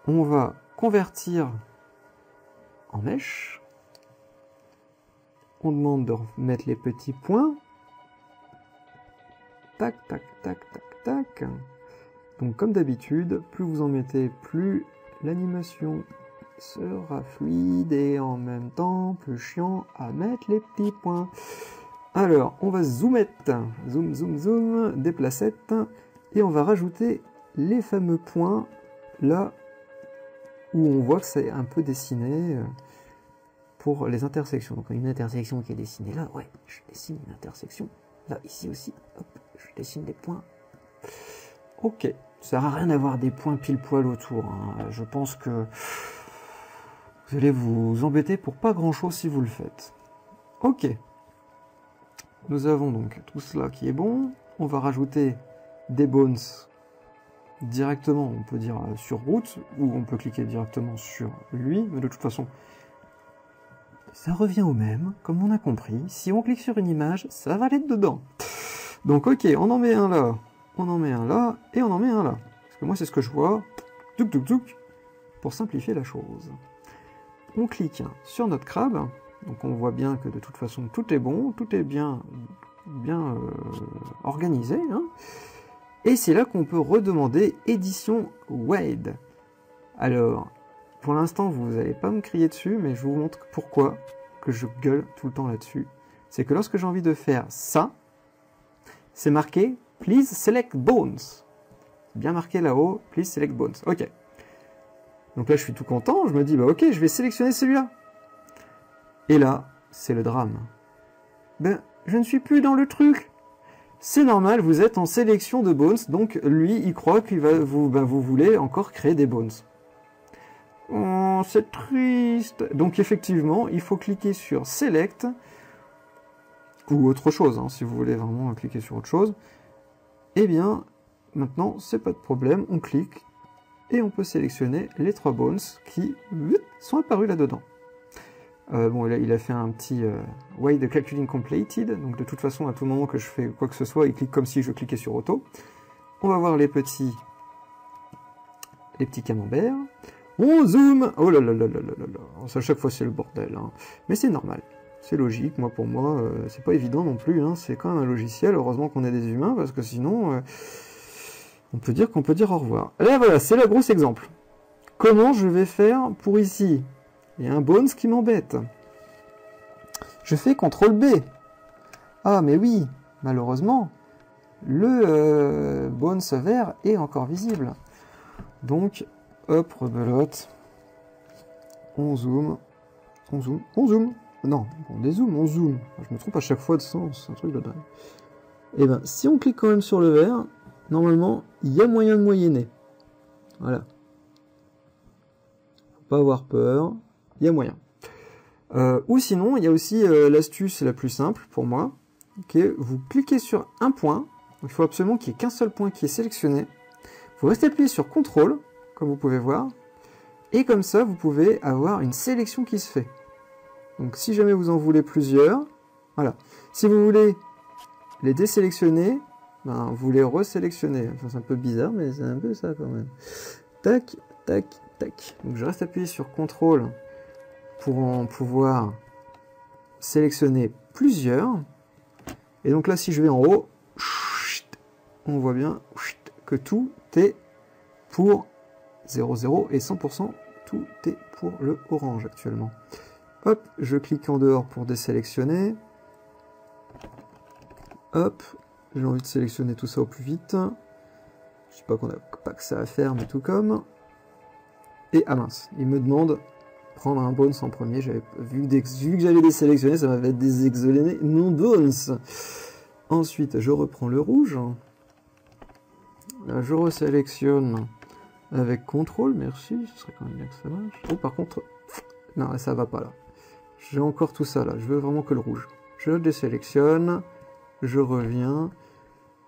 On va convertir en mèche. On demande de mettre les petits points. Tac, tac, tac, tac, tac. Donc comme d'habitude, plus vous en mettez, plus l'animation sera fluide et en même temps plus chiant à mettre les petits points. Alors, on va zoomettre, zoom, zoom, zoom, déplacette, et on va rajouter les fameux points là où on voit que c'est un peu dessiné. pour les intersections. Donc une intersection qui est dessinée là, ouais, je dessine une intersection. Là, ici aussi, hop, je dessine des points. Ok, ça sert à rien d'avoir des points pile poil autour. Hein. Je pense que vous allez vous embêter pour pas grand chose si vous le faites. Ok, nous avons donc tout cela qui est bon. On va rajouter des bones directement, on peut dire sur route, ou on peut cliquer directement sur lui, mais de toute façon, ça revient au même, comme on a compris. Si on clique sur une image, ça va aller dedans. Donc ok, on en met un là, on en met un là, et on en met un là. Parce que moi c'est ce que je vois, touk touk touk, pour simplifier la chose. On clique sur notre crabe, donc on voit bien que de toute façon tout est bon, tout est bien organisé, hein. Et c'est là qu'on peut redemander édition Wade. Alors, pour l'instant vous n'allez pas me crier dessus, mais je vous montre pourquoi que je gueule tout le temps là-dessus. C'est que lorsque j'ai envie de faire ça, c'est marqué Please select bones. C'est bien marqué là-haut, Please select bones. Ok. Donc là je suis tout content, je me dis bah ok, je vais sélectionner celui-là. Et là, c'est le drame. Ben, je ne suis plus dans le truc. C'est normal, vous êtes en sélection de bones, donc lui, il croit qu'il va vous voulez encore créer des bones. Oh, c'est triste. Donc effectivement, il faut cliquer sur Select, ou autre chose, hein, si vous voulez vraiment cliquer sur autre chose. Eh bien, maintenant, c'est pas de problème, on clique, et on peut sélectionner les 3 bones qui sont apparus là-dedans. Bon, là, il a fait un petit Wade calculating completed, donc de toute façon, à tout moment que je fais quoi que ce soit, il clique comme si je cliquais sur auto. On va voir les petits camemberts. On zoom. Oh là là là là là là là. À chaque fois, c'est le bordel, hein. Mais c'est normal. C'est logique. Moi, pour moi, c'est pas évident non plus, hein. C'est quand même un logiciel. Heureusement qu'on est des humains, parce que sinon, on peut dire au revoir. Là, voilà, c'est le gros exemple. Comment je vais faire pour ici? Il y a un bones qui m'embête. Je fais CTRL B. Ah, mais oui, malheureusement, le bones vert est encore visible. Donc, hop, rebelote. On zoome. On zoome. On zoome. Non, on dézoome, on zoome. Je me trompe à chaque fois de sens, c'est un truc de dingue. Et ben, si on clique quand même sur le vert, normalement, il y a moyen de moyenner. Voilà. Faut pas avoir peur. Il y a moyen. Ou sinon, il y a aussi l'astuce la plus simple pour moi, qui est vous cliquez sur un point, donc il faut absolument qu'il n'y ait qu'un seul point qui est sélectionné. Vous restez appuyé sur CTRL, comme vous pouvez voir, et comme ça, vous pouvez avoir une sélection qui se fait. Donc si jamais vous en voulez plusieurs, voilà. Si vous voulez les désélectionner, ben, vous les resélectionnez. Enfin, c'est un peu bizarre, mais c'est un peu ça quand même. Tac, tac, tac. Donc je reste appuyé sur CTRL pour en pouvoir sélectionner plusieurs. Et donc là, si je vais en haut, on voit bien que tout est pour 0,0 et 100%, tout est pour le orange actuellement. Hop, je clique en dehors pour désélectionner. Hop, j'ai envie de sélectionner tout ça au plus vite. Je sais pas qu'on n'a pas que ça à faire, mais tout comme. Et ah mince, il me demande prendre un bones en premier. J'avais vu que j'avais désélectionné, ça m'avait désexoléné mon bones. Ensuite, je reprends le rouge. Là, je resélectionne avec CTRL, merci, ce serait quand même bien que ça marche. Oh, par contre, non, ça va pas là. J'ai encore tout ça là, je veux vraiment que le rouge. Je désélectionne, je reviens,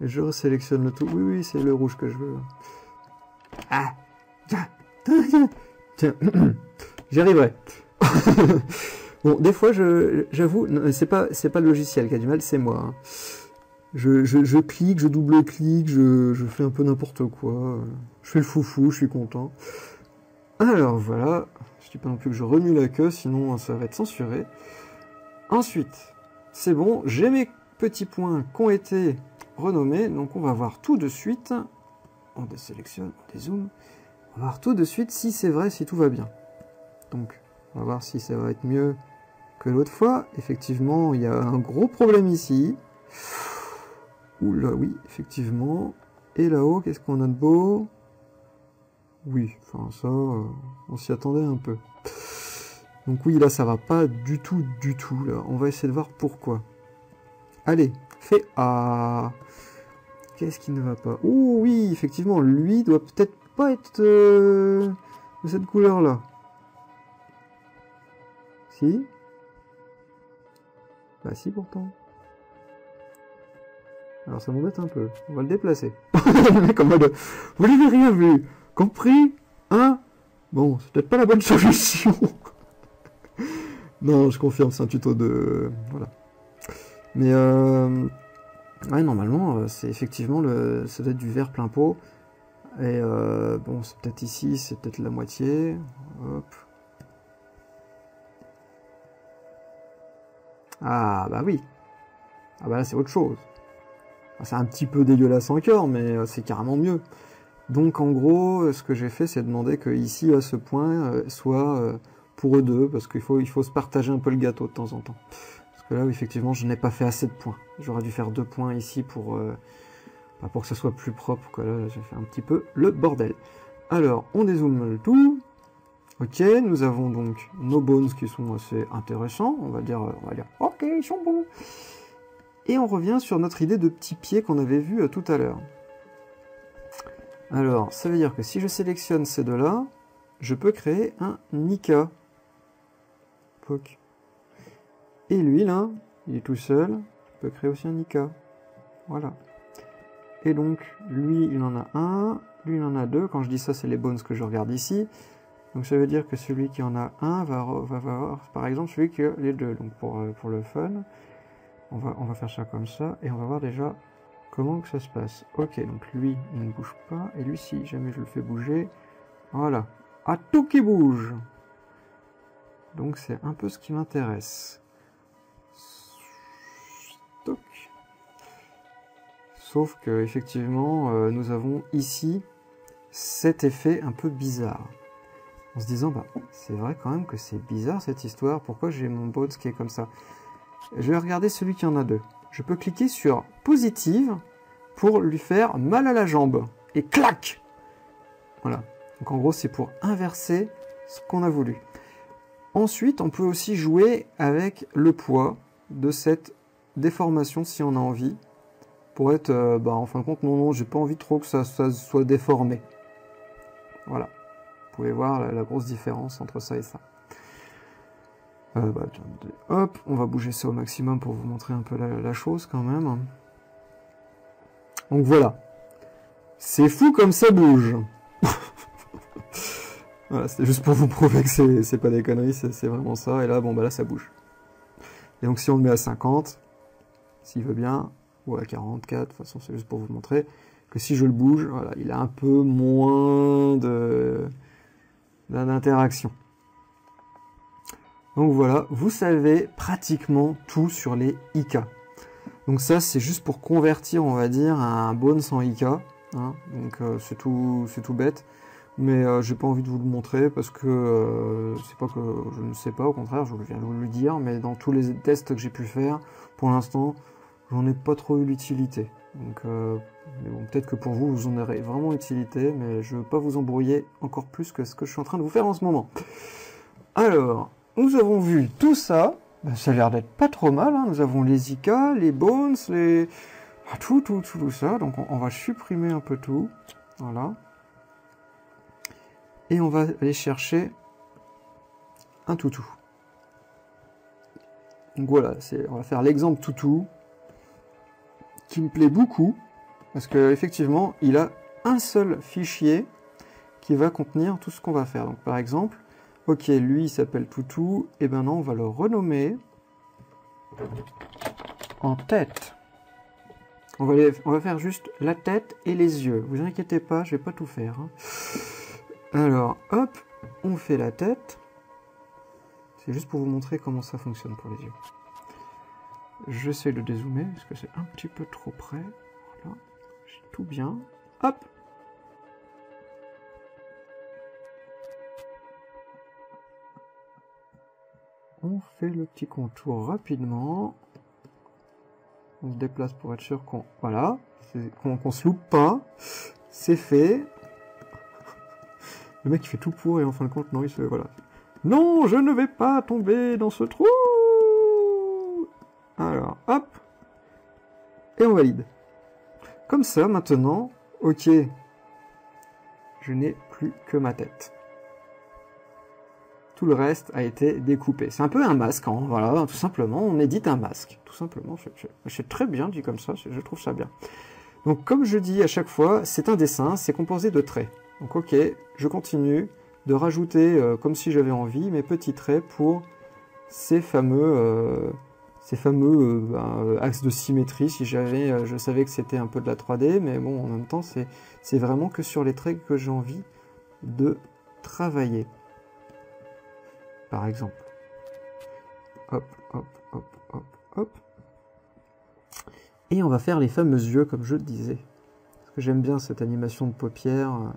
je resélectionne le tout. Oui, oui, c'est le rouge que je veux. Ah, tiens, j'y arriverai. Bon, des fois, j'avoue, c'est pas le logiciel qui a du mal, c'est moi. Hein. Je clique, je double-clique, je fais un peu n'importe quoi. Je fais le foufou, je suis content. Alors voilà, je dis pas non plus que je remue la queue, sinon ça va être censuré. Ensuite, c'est bon, j'ai mes petits points qui ont été renommés, donc on va voir tout de suite. On désélectionne, on dézoome. On va voir tout de suite si c'est vrai, si tout va bien. Donc, on va voir si ça va être mieux que l'autre fois. Effectivement, il y a un gros problème ici. Oula, oui, effectivement. Et là-haut, qu'est-ce qu'on a de beau? Oui, enfin ça, on s'y attendait un peu. Donc oui, là, ça va pas du tout, là. On va essayer de voir pourquoi. Allez, fais A. Qu'est-ce qui ne va pas? Oh oui, effectivement, lui doit peut-être pas être de cette couleur-là. Si? Bah si, pourtant. Alors ça m'embête un peu. On va le déplacer. Le mec en mode, vous n'avez rien vu. Compris? Hein? Bon, c'est peut-être pas la bonne solution. Non, je confirme, c'est un tuto de... Voilà. Mais ouais, normalement, c'est effectivement ça doit être du vert plein pot. Et bon, c'est peut-être ici, c'est peut-être la moitié. Hop. Ah bah oui. Ah bah là c'est autre chose. C'est un petit peu dégueulasse encore, mais c'est carrément mieux. Donc en gros, ce que j'ai fait, c'est demander que ici, à ce point, soit pour eux deux, parce qu'il faut se partager un peu le gâteau de temps en temps. Parce que là, effectivement, je n'ai pas fait assez de points. J'aurais dû faire 2 points ici pour que ce soit plus propre, quoi. Là, j'ai fait un petit peu le bordel. Alors, on dézoome le tout. Ok, nous avons donc nos bones qui sont assez intéressants. On va dire, ok, ils sont bons. Et on revient sur notre idée de petit pied qu'on avait vu tout à l'heure. Alors, ça veut dire que si je sélectionne ces deux-là, je peux créer un Nika. Poc. Et lui, là, il est tout seul, je peux créer aussi un Nika. Voilà. Et donc, lui, il en a un, lui, il en a 2. Quand je dis ça, c'est les bones que je regarde ici. Donc ça veut dire que celui qui en a un va avoir, par exemple, celui qui a les 2. Donc pour le fun, on va faire ça comme ça, et on va voir déjà comment que ça se passe. Ok, donc lui, il ne bouge pas, et lui, si jamais je le fais bouger, voilà. Ah, tout qui bouge. Donc c'est un peu ce qui m'intéresse. Stock. Sauf que effectivement, nous avons ici cet effet un peu bizarre. En se disant, bah, c'est vrai quand même que c'est bizarre cette histoire, pourquoi j'ai mon bones qui est comme ça? Je vais regarder celui qui en a 2. Je peux cliquer sur positive pour lui faire mal à la jambe. Et clac! Voilà. Donc en gros, c'est pour inverser ce qu'on a voulu. Ensuite, on peut aussi jouer avec le poids de cette déformation si on a envie. Pour être, en fin de compte, non, j'ai pas envie trop que ça soit déformé. Voilà. Vous pouvez voir la grosse différence entre ça et ça. Hop, on va bouger ça au maximum pour vous montrer un peu la chose quand même. Donc voilà. C'est fou comme ça bouge. Voilà, c'était juste pour vous prouver que c'est pas des conneries, c'est vraiment ça. Et là, bon, bah là, ça bouge. Et donc si on le met à 50, s'il veut bien, ou à 44, de toute façon, c'est juste pour vous montrer que si je le bouge, voilà, il a un peu moins d'interaction. Donc voilà, vous savez pratiquement tout sur les IK. Donc ça, c'est juste pour convertir, on va dire, un bones en IK. Hein. Donc c'est tout bête. Mais j'ai pas envie de vous le montrer parce que c'est pas que je ne sais pas, au contraire, je viens de vous le dire. Mais dans tous les tests que j'ai pu faire, pour l'instant, j'en ai pas trop eu l'utilité. Donc mais bon, peut-être que pour vous, vous en aurez vraiment utilité, mais je veux pas vous embrouiller encore plus que ce que je suis en train de vous faire en ce moment. Alors, nous avons vu tout ça, ben, ça a l'air d'être pas trop mal, hein. Nous avons les IK, les bones, tout ça, donc on va supprimer un peu tout, voilà. Et on va aller chercher un toutou. Donc voilà, on va faire l'exemple toutou, qui me plaît beaucoup, parce que effectivement, il a un seul fichier qui va contenir tout ce qu'on va faire. Donc par exemple, ok, lui il s'appelle toutou, et ben non, on va le renommer en tête. On va faire juste la tête et les yeux. Vous inquiétez pas, je vais pas tout faire. Hein. Alors, hop, on fait la tête. C'est juste pour vous montrer comment ça fonctionne pour les yeux. J'essaie de dézoomer, parce que c'est un petit peu trop près. Voilà, j'ai tout bien. Hop! On fait le petit contour rapidement. On se déplace pour être sûr qu'on... Voilà, qu'on se loupe pas. C'est fait. Le mec il fait tout pour et en fin de compte, non, il se... Voilà. Non, je ne vais pas tomber dans ce trou. Alors, hop. Et on valide. Comme ça, maintenant, ok. Je n'ai plus que ma tête. Tout le reste a été découpé. C'est un peu un masque, hein, voilà, tout simplement. On édite un masque, tout simplement. C'est très bien dit comme ça, je trouve ça bien. Donc, comme je dis à chaque fois, c'est un dessin, c'est composé de traits. Donc, ok, je continue de rajouter, comme si j'avais envie, mes petits traits pour ces fameux axes de symétrie. Si je savais que c'était un peu de la 3D, mais bon, en même temps, c'est vraiment que sur les traits que j'ai envie de travailler. Par exemple. Hop, hop, hop, hop, hop. Et on va faire les fameux yeux, comme je le disais. Parce que j'aime bien cette animation de paupières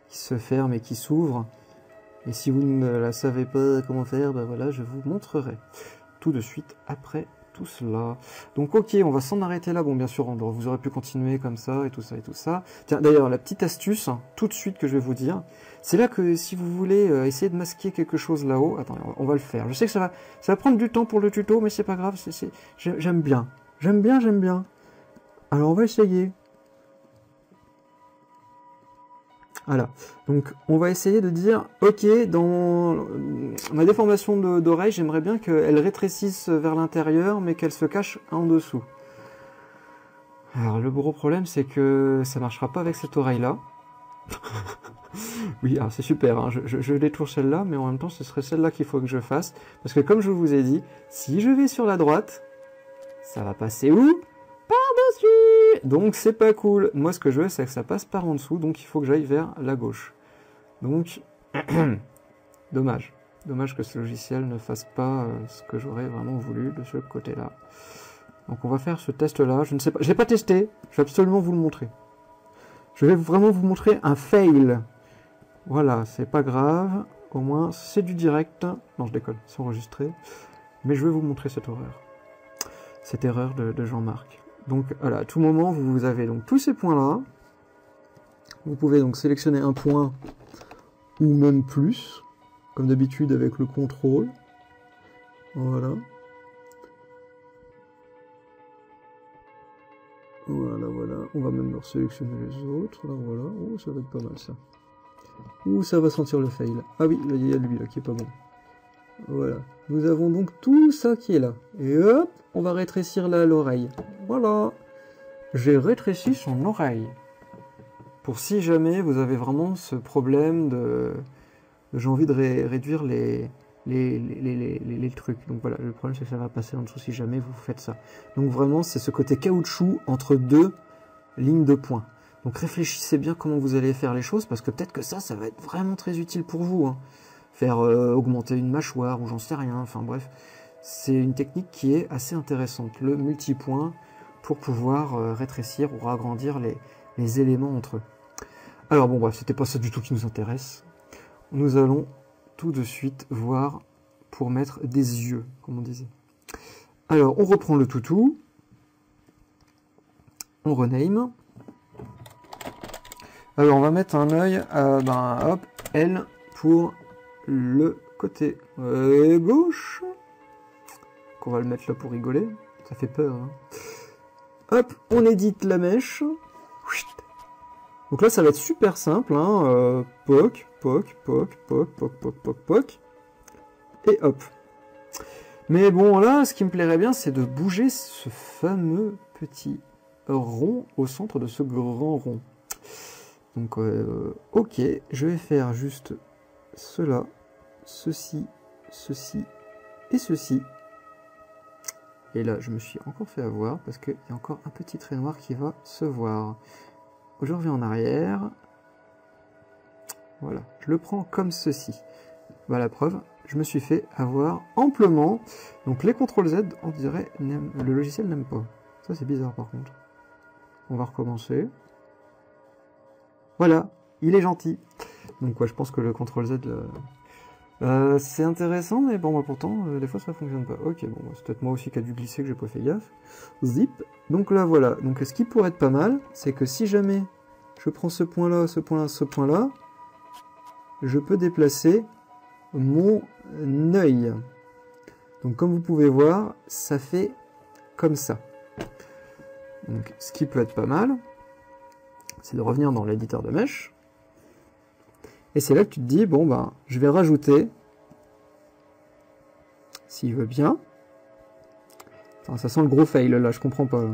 qui se ferme et qui s'ouvre. Et si vous ne la savez pas comment faire, ben voilà, je vous montrerai tout de suite après tout cela. Donc ok, on va s'en arrêter là. Bon, bien sûr, vous aurez pu continuer comme ça et tout ça et tout ça. Tiens, d'ailleurs, la petite astuce, tout de suite que je vais vous dire, c'est là que si vous voulez essayer de masquer quelque chose là-haut, attendez, on va le faire. Je sais que ça va prendre du temps pour le tuto, mais c'est pas grave, j'aime bien. J'aime bien. Alors on va essayer. Voilà, donc on va essayer de dire, ok, dans ma déformation d'oreille, j'aimerais bien qu'elle rétrécisse vers l'intérieur, mais qu'elle se cache en dessous. Alors le gros problème, c'est que ça marchera pas avec cette oreille-là. Oui, alors c'est super, hein, je détourne celle-là, mais en même temps, ce serait celle-là qu'il faut que je fasse, parce que comme je vous ai dit, si je vais sur la droite, ça va passer où? Par-dessus! Donc c'est pas cool. Moi ce que je veux c'est que ça passe par en dessous, donc il faut que j'aille vers la gauche. Donc, dommage. Dommage que ce logiciel ne fasse pas ce que j'aurais vraiment voulu de ce côté-là. Donc on va faire ce test-là. Je ne sais pas, j'ai pas testé, je vais absolument vous le montrer. Je vais vraiment vous montrer un fail. Voilà, c'est pas grave, au moins c'est du direct. Non, je déconne, c'est enregistré. Mais je vais vous montrer cette horreur. Cette erreur de Jean-Marc. Donc voilà, à tout moment, vous avez donc tous ces points-là. Vous pouvez donc sélectionner un point ou même plus, comme d'habitude avec le contrôle. Voilà. Voilà. On va même leur sélectionner les autres. Là, voilà. Oh, ça va être pas mal ça. Ouh, ça va sentir le fail. Ah oui, là, il y a lui là qui est pas bon. Voilà. Nous avons donc tout ça qui est là. Et hop, on va rétrécir là l'oreille. Voilà. J'ai rétréci son oreille. Pour si jamais vous avez vraiment ce problème de j'ai envie de réduire les trucs. Donc voilà, le problème c'est que ça va passer en dessous si jamais vous faites ça. Donc vraiment, c'est ce côté caoutchouc entre deux lignes de points. Donc réfléchissez bien comment vous allez faire les choses, parce que peut-être que ça va être vraiment très utile pour vous. Hein. Faire augmenter une mâchoire, ou j'en sais rien, enfin bref. C'est une technique qui est assez intéressante, le multipoint, pour pouvoir rétrécir ou agrandir les éléments entre eux. Alors bon bref, c'était pas ça du tout qui nous intéresse. Nous allons tout de suite voir pour mettre des yeux, comme on disait. Alors on reprend le toutou, on rename. Alors on va mettre un œil, hop, L pour le côté gauche. Qu'on va le mettre là pour rigoler, ça fait peur. Hein. Hop, on édite la mèche. Donc là, ça va être super simple. Hein. Poc, poc, poc, poc, poc, poc, poc, poc. Et hop. Mais bon, là, ce qui me plairait bien, c'est de bouger ce fameux petit rond au centre de ce grand rond. Donc, ok, je vais faire juste cela, ceci, ceci et ceci. Et là, je me suis encore fait avoir parce qu'il y a encore un petit trait noir qui va se voir. Je reviens en arrière. Voilà, je le prends comme ceci. Voilà la preuve, je me suis fait avoir amplement. Donc les CTRL-Z, on dirait, le logiciel n'aime pas. Ça c'est bizarre par contre. On va recommencer. Voilà, il est gentil. Donc ouais, je pense que le CTRL-Z... c'est intéressant, mais bon, pourtant, des fois ça fonctionne pas. Ok, bon, c'est peut-être moi aussi qui a dû glisser que j'ai pas fait gaffe. Zip. Donc là, voilà. Donc ce qui pourrait être pas mal, c'est que si jamais je prends ce point-là, ce point-là, ce point-là, je peux déplacer mon œil. Donc comme vous pouvez voir, ça fait comme ça. Donc ce qui peut être pas mal, c'est de revenir dans l'éditeur de mèche. Et c'est là que tu te dis, bon ben, je vais rajouter, s'il veut bien. Enfin, ça sent le gros fail là, je comprends pas.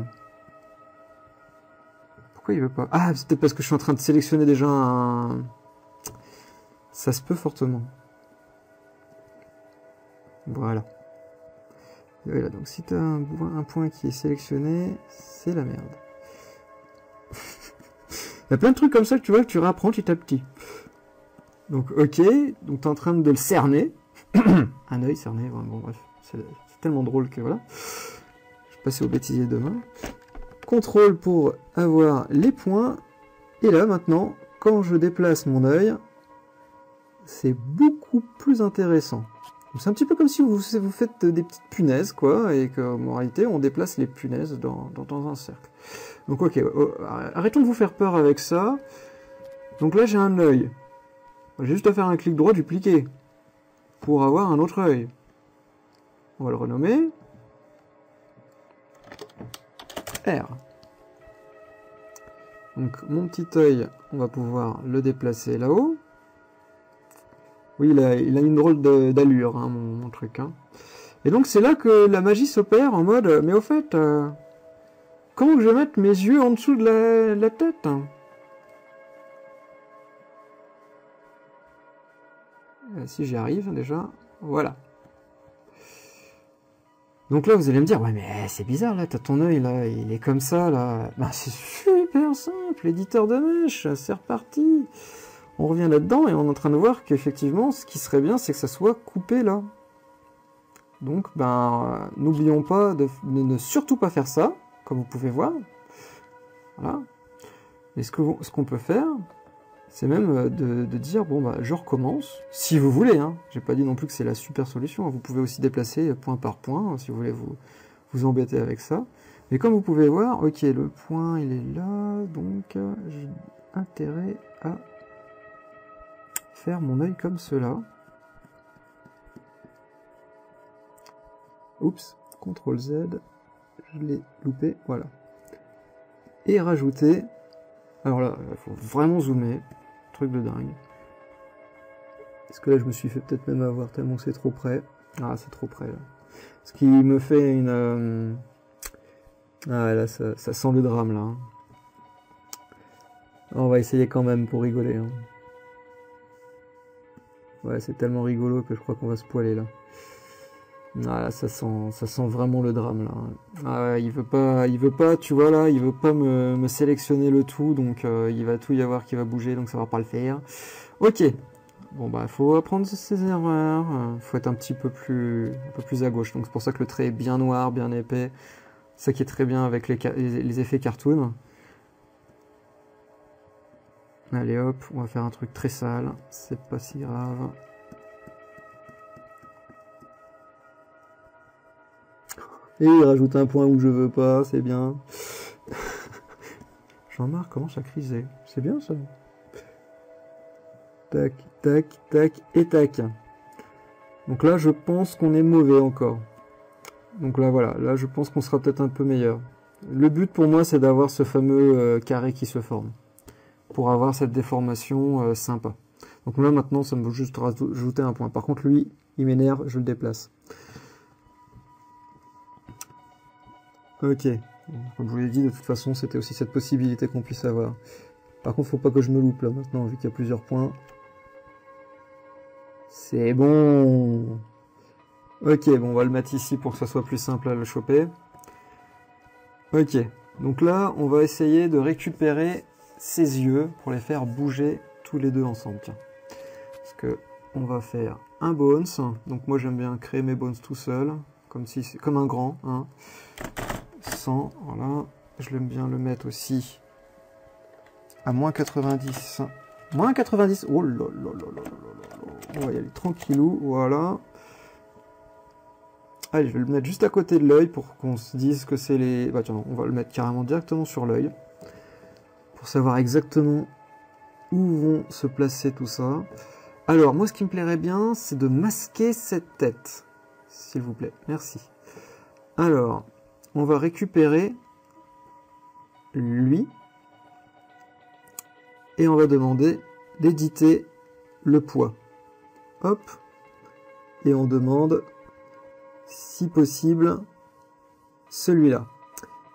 Pourquoi il veut pas? Ah, c'est peut-être parce que je suis en train de sélectionner déjà un... Ça se peut fortement. Voilà. Et voilà, donc si tu as un point qui est sélectionné, c'est la merde. Il y a plein de trucs comme ça que tu vois que tu réapprends petit à petit. Donc ok, donc tu es en train de le cerner. Un œil cerné, bon bref, c'est tellement drôle que voilà. Je vais passer au bêtisier demain. Contrôle pour avoir les points. Et là maintenant, quand je déplace mon œil, c'est beaucoup plus intéressant. C'est un petit peu comme si vous faites des petites punaises, quoi, et qu'en réalité, on déplace les punaises dans un cercle. Donc ok, arrêtons de vous faire peur avec ça. Donc là, j'ai un œil. J'ai juste à faire un clic droit, dupliquer, pour avoir un autre œil. On va le renommer R. Donc mon petit œil, on va pouvoir le déplacer là-haut. Oui, il a une drôle d'allure, hein, mon truc. Hein. Et donc c'est là que la magie s'opère en mode, mais au fait, comment que je vais mettre mes yeux en dessous de la tête? Si j'y arrive déjà, voilà. Donc là vous allez me dire, ouais mais c'est bizarre là, t'as ton œil là, il est comme ça là. Ben, c'est super simple, éditeur de mèche, c'est reparti. On revient là-dedans et on est en train de voir qu'effectivement, ce qui serait bien, c'est que ça soit coupé là. Donc, ben, n'oublions pas de ne surtout pas faire ça, comme vous pouvez voir. Voilà. Et ce qu'on peut faire, c'est même de dire, bon, bah, je recommence, si vous voulez. Hein. J'ai pas dit non plus que c'est la super solution. Vous pouvez aussi déplacer point par point, si vous voulez vous embêter avec ça. Mais comme vous pouvez voir, ok, le point, il est là, donc j'ai intérêt à faire mon œil comme cela. Oups, CTRL Z, je l'ai loupé, voilà. Et rajouter, alors là, il faut vraiment zoomer, truc de dingue. Parce que là, je me suis fait peut-être même avoir tellement c'est trop près. Ah, c'est trop près là. Ce qui me fait une... Ah là, ça sent le drame là. On va essayer quand même pour rigoler. Hein. Ouais, c'est tellement rigolo que je crois qu'on va se poiler là. Ah, ça sent vraiment le drame là. Ah, il veut pas, tu vois là, il veut pas me sélectionner le tout, donc il va tout y avoir qui va bouger, donc ça va pas le faire. Ok. Bon bah, faut apprendre ses erreurs. Faut être un peu plus à gauche. Donc c'est pour ça que le trait est bien noir, bien épais. Ça qui est très bien avec les effets cartoon. Allez hop, on va faire un truc très sale. C'est pas si grave. Et il rajoute un point où je veux pas, c'est bien. Jean-Marc commence à criser. C'est bien ça. Tac, tac, tac et tac. Donc là, je pense qu'on est mauvais encore. Donc là, voilà. Là, je pense qu'on sera peut-être un peu meilleur. Le but pour moi, c'est d'avoir ce fameux carré qui se forme. Pour avoir cette déformation sympa. Donc là, maintenant, ça me veut juste rajouter un point. Par contre, lui, il m'énerve, je le déplace. Ok. Comme je vous l'ai dit, de toute façon, c'était aussi cette possibilité qu'on puisse avoir. Par contre, faut pas que je me loupe là maintenant, vu qu'il y a plusieurs points. C'est bon. Ok, bon, on va le mettre ici pour que ça soit plus simple à le choper. Ok. Donc là, on va essayer de récupérer ses yeux pour les faire bouger tous les deux ensemble. Tiens. Parce que on va faire un bones. Donc moi, j'aime bien créer mes bones tout seul, comme un grand. Hein. Sans, voilà. Je l'aime bien le mettre aussi à moins 90. Moins 90. Oh là là là là là là. On va y aller tranquillou. Voilà. Allez, je vais le mettre juste à côté de l'œil pour qu'on se dise que c'est les... Bah tiens, on va le mettre carrément directement sur l'œil. Pour savoir exactement où vont se placer tout ça. Alors, moi, ce qui me plairait bien, c'est de masquer cette tête. S'il vous plaît, merci. Alors, on va récupérer lui. Et on va demander d'éditer le poids. Hop. Et on demande, si possible, celui-là.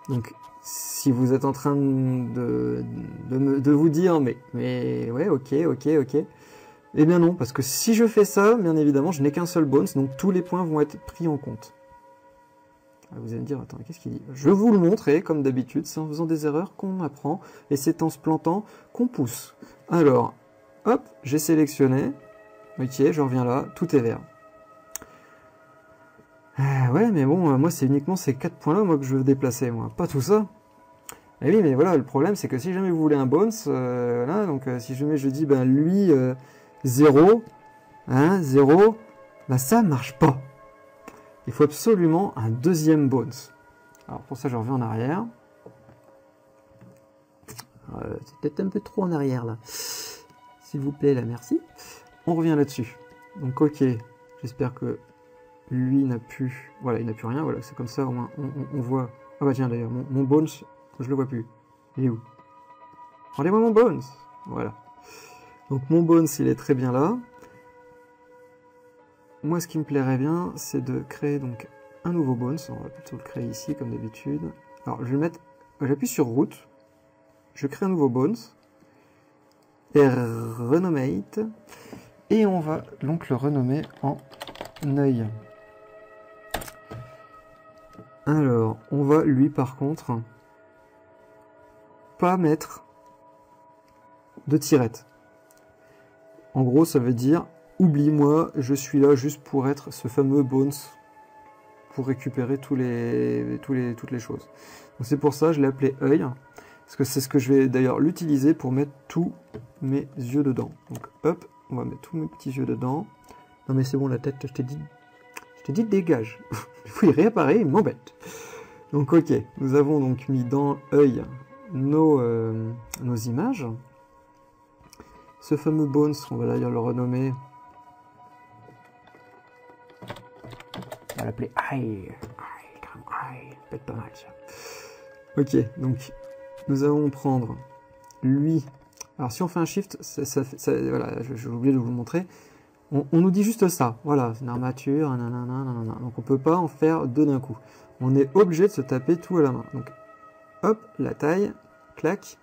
Donc, si vous êtes en train de vous dire, mais ouais, ok. Eh bien non, parce que si je fais ça, bien évidemment, je n'ai qu'un seul bones, donc tous les points vont être pris en compte. Vous allez me dire, attends, qu'est-ce qu'il dit? Je vais vous le montrer, comme d'habitude, c'est en faisant des erreurs qu'on apprend, et c'est en se plantant qu'on pousse. Alors, hop, j'ai sélectionné, ok, je reviens là, tout est vert. Ouais, mais bon, moi c'est uniquement ces 4 points-là, moi, que je veux déplacer, moi, pas tout ça. Et oui, mais voilà, le problème, c'est que si jamais vous voulez un bones, voilà, donc si jamais je dis, ben lui, 0, hein, 0, ben ça marche pas. Il faut absolument un deuxième bones. Alors pour ça, je reviens en arrière. C'est peut-être un peu trop en arrière là. S'il vous plaît, là, merci. On revient là-dessus. Donc ok, j'espère que lui n'a plus... Voilà, il n'a plus rien. Voilà, c'est comme ça, au moins, on voit... Ah bah tiens, d'ailleurs, mon bones, je le vois plus. Il est où? Rendez-moi mon bones. Voilà. Donc mon bones, il est très bien là. Moi, ce qui me plairait bien, c'est de créer donc un nouveau bones. On va plutôt le créer ici, comme d'habitude. Alors, je vais le mettre... J'appuie sur route. Je crée un nouveau bones. Et renomate. Et on va donc le renommer en œil. Alors, on va lui, par contre, pas mettre de tirette. En gros, ça veut dire... Oublie-moi, je suis là juste pour être ce fameux bones, pour récupérer toutes les choses. Donc c'est pour ça, je l'ai appelé œil, parce que c'est ce que je vais d'ailleurs l'utiliser pour mettre tous mes yeux dedans. Donc hop, on va mettre tous mes petits yeux dedans. Non mais c'est bon, la tête, je t'ai dit dégage. Il faut y réapparaître, il m'embête. Donc ok, nous avons donc mis dans œil nos images. Ce fameux bones, on va d'ailleurs le renommer. On va l'appeler Aïe, peut-être pas mal ça. Ok, donc nous allons prendre lui. Alors si on fait un shift, voilà, j'ai oublié de vous le montrer. On nous dit juste ça, voilà, c'est une armature, nanana. Donc on peut pas en faire deux d'un coup. On est obligé de se taper tout à la main. Donc hop, la taille, clac,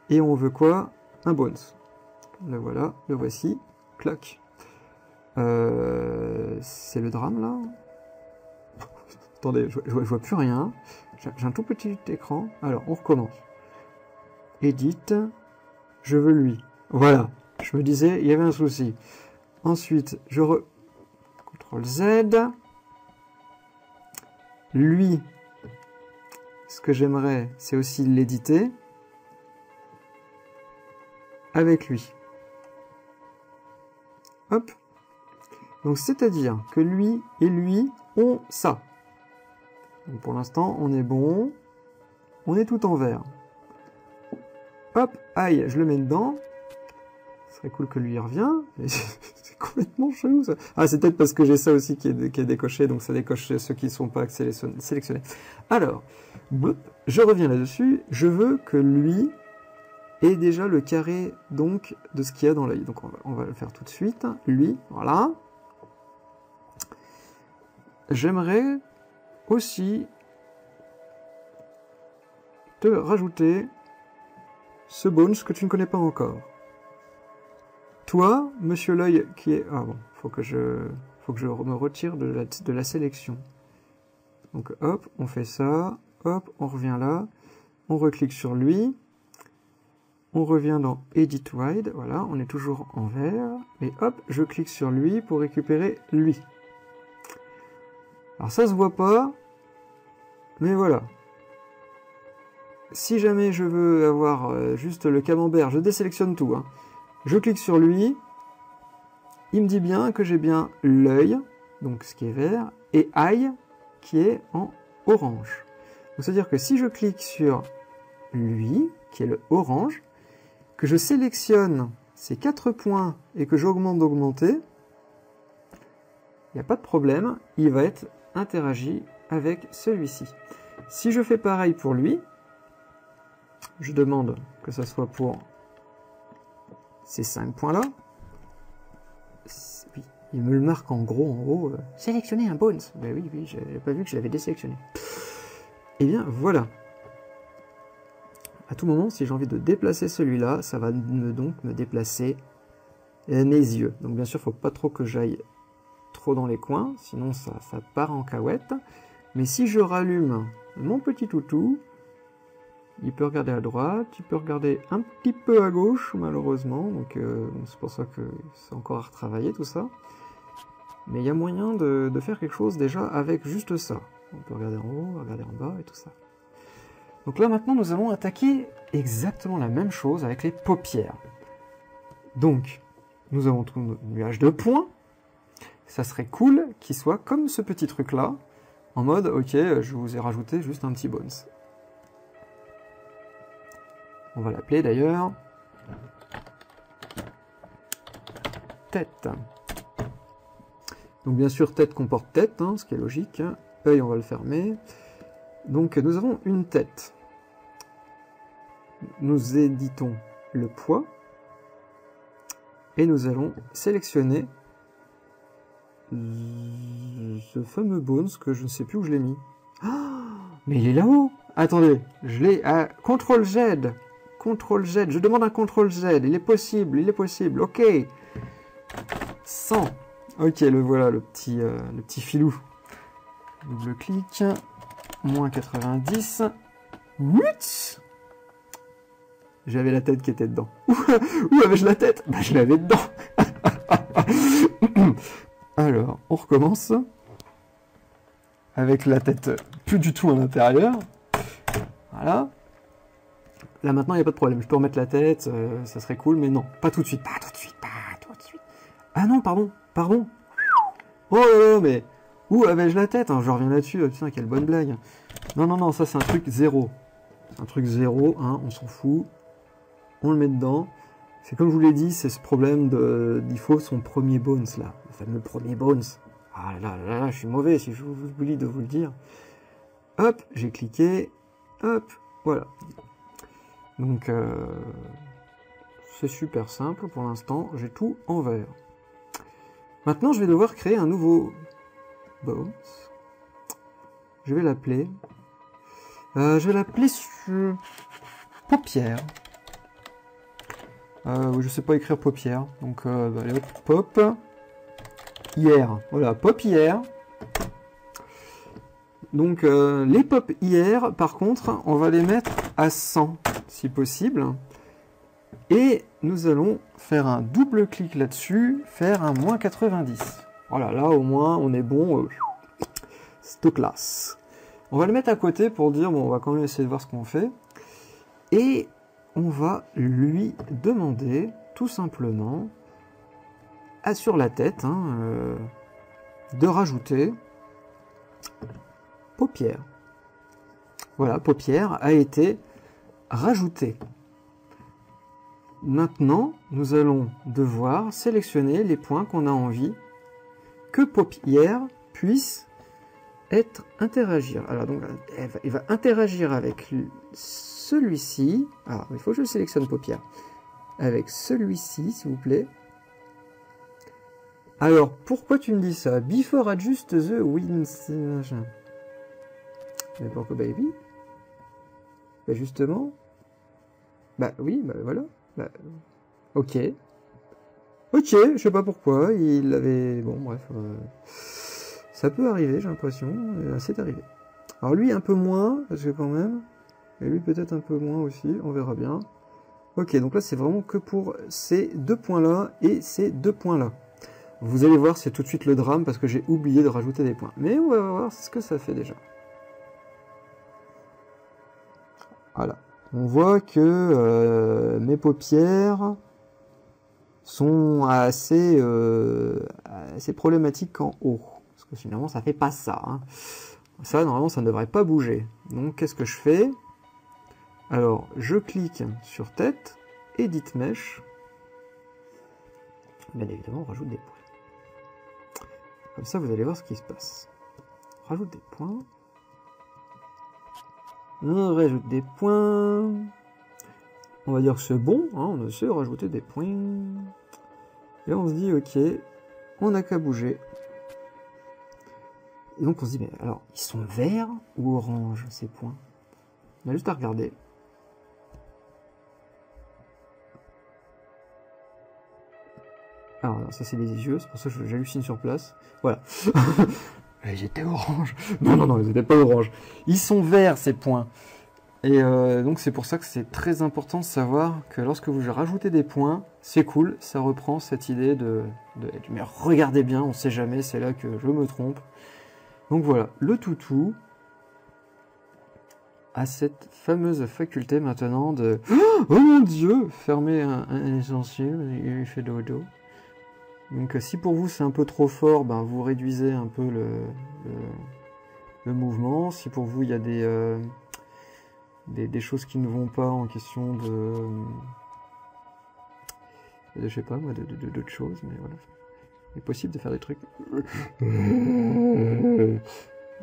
et on veut quoi? Un bones. Le voilà, le voici, clac. C'est le drame là. Attendez, je vois plus rien. J'ai un tout petit écran. Alors, on recommence. Edit. Je veux lui. Voilà. Je me disais, il y avait un souci. Ensuite, CTRL Z. Lui. Ce que j'aimerais, c'est aussi l'éditer. Avec lui. Hop. Donc, c'est-à-dire que lui et lui ont ça. Donc pour l'instant, on est bon. On est tout en vert. Hop, aïe, je le mets dedans. Ce serait cool que lui revient. C'est complètement chelou ça. Ah, c'est peut-être parce que j'ai ça aussi qui est décoché, donc ça décoche ceux qui ne sont pas sélectionnés. Alors, je reviens là-dessus. Je veux que lui ait déjà le carré donc de ce qu'il y a dans l'œil. Donc on va le faire tout de suite. Lui, voilà. J'aimerais aussi te rajouter ce bones que tu ne connais pas encore. Toi, monsieur l'œil qui est... Ah bon, faut que je me retire de la sélection. Donc hop, on fait ça, hop, on revient là, on reclique sur lui, on revient dans Edit Wide, voilà, on est toujours en vert, et hop, je clique sur lui pour récupérer lui. Alors ça se voit pas, mais voilà. Si jamais je veux avoir juste le camembert, je désélectionne tout. Hein. Je clique sur lui, il me dit bien que j'ai bien l'œil, donc ce qui est vert, et eye qui est en orange. C'est-à-dire que si je clique sur lui, qui est le orange, que je sélectionne ces 4 points et que j'augmente d'augmenter, il n'y a pas de problème, il va être interagi avec celui-ci. Si je fais pareil pour lui, je demande que ça soit pour ces 5 points-là. Oui, il me le marque en gros en haut. Sélectionner un bones. Ben oui, oui, j'avais pas vu que je l'avais désélectionné. Et bien voilà. À tout moment, si j'ai envie de déplacer celui-là, ça va donc me déplacer mes yeux. Donc bien sûr, il ne faut pas trop que j'aille trop dans les coins, sinon ça part en cahuète. Mais si je rallume mon petit toutou, il peut regarder à droite, il peut regarder un petit peu à gauche, malheureusement. Donc c'est pour ça que c'est encore à retravailler tout ça. Mais il y a moyen de faire quelque chose déjà avec juste ça. On peut regarder en haut, regarder en bas et tout ça. Donc là maintenant nous allons attaquer exactement la même chose avec les paupières. Donc nous avons tout notre nuage de points. Ça serait cool qu'il soit comme ce petit truc là, en mode ok je vous ai rajouté juste un petit bones. On va l'appeler d'ailleurs tête. Donc bien sûr tête comporte tête, hein, ce qui est logique. Œil on va le fermer. Donc nous avons une tête. Nous éditons le poids. Et nous allons sélectionner ce fameux bones que je ne sais plus où je l'ai mis. Ah, mais il est là-haut. Attendez, je l'ai à CTRL Z. CTRL Z, je demande un CTRL Z. Il est possible, ok. 100. Ok, le voilà, le petit filou. Double clic. Moins 90. What? J'avais la tête qui était dedans. Où avais-je la tête? Bah, je l'avais dedans. Alors, on recommence. Avec la tête plus du tout à l'intérieur. Voilà. Là, maintenant, il n'y a pas de problème. Je peux remettre la tête, ça serait cool, mais non. Pas tout de suite. Ah non, pardon. Oh là là, mais... Où avais-je la tête? Je reviens là-dessus. Putain, quelle bonne blague. Non, ça c'est un truc 0. Un truc 0, hein, on s'en fout. On le met dedans. C'est comme je vous l'ai dit, c'est ce problème de... Il faut son premier bones, là. Le fameux premier bones. Ah là, je suis mauvais si je vous oublie de vous le dire. Hop, j'ai cliqué. Hop, voilà. Donc, c'est super simple pour l'instant. J'ai tout en vert. Maintenant, je vais devoir créer un nouveau bones. Je vais l'appeler... paupière. Je sais pas écrire paupière. Donc, allez hop, pop. Hier. Voilà, pop hier. Donc, les pop hier, par contre, on va les mettre à 100, si possible. Et nous allons faire un double clic là-dessus, faire un moins 90. Voilà, là au moins, on est bon. C'est classe. On va le mettre à côté pour dire, bon, on va quand même essayer de voir ce qu'on fait. Et on va lui demander, tout simplement, sur la tête, hein, de rajouter paupière. Voilà, paupière a été rajoutée. Maintenant, nous allons devoir sélectionner les points qu'on a envie que paupière puisse interagir. Alors donc, il va interagir avec celui-ci. Alors, il faut que je sélectionne paupière. Avec celui-ci, s'il vous plaît. Alors, pourquoi tu me dis ça? Before adjust the wins. Mais pourquoi baby? Bah justement. Bah oui, bah voilà. Bah, ok. Ok, je sais pas pourquoi. Il avait... Bon, bref. Ça peut arriver, j'ai l'impression. C'est arrivé. Alors lui, un peu moins, parce que quand même... Et lui, peut-être un peu moins aussi. On verra bien. Ok, donc là, c'est vraiment que pour ces deux points-là et ces deux points-là. Vous allez voir, c'est tout de suite le drame, parce que j'ai oublié de rajouter des points. Mais on va voir ce que ça fait déjà. Voilà. On voit que mes paupières sont assez problématiques en haut. Parce que finalement, ça fait pas ça. Hein. Ça, normalement, ça ne devrait pas bouger. Donc, qu'est-ce que je fais? Alors, je clique sur tête, Edit Mesh. bien évidemment, on rajoute des points. Comme ça, vous allez voir ce qui se passe. On rajoute des points. On rajoute des points. On va dire que c'est bon, hein, on essaie de rajouter des points. Et on se dit, ok, on n'a qu'à bouger. Et donc on se dit, mais alors, ils sont verts ou orange, ces points? On a juste à regarder. Alors, ça c'est les yeux, c'est pour ça que j'hallucine sur place. Voilà. Ils étaient orange. Non, non, non, ils n'étaient pas orange. Ils sont verts, ces points. Et donc c'est pour ça que c'est très important de savoir que lorsque vous rajoutez des points, c'est cool, ça reprend cette idée mais regardez bien, on ne sait jamais, c'est là que je me trompe. Donc voilà, le toutou a cette fameuse faculté maintenant de... Oh mon Dieu! Fermer un essentiel, il fait dodo. Donc si pour vous c'est un peu trop fort, ben, vous réduisez un peu le mouvement. Si pour vous il y a des choses qui ne vont pas en question je sais pas moi, d'autres choses, mais voilà. Il est possible de faire des trucs...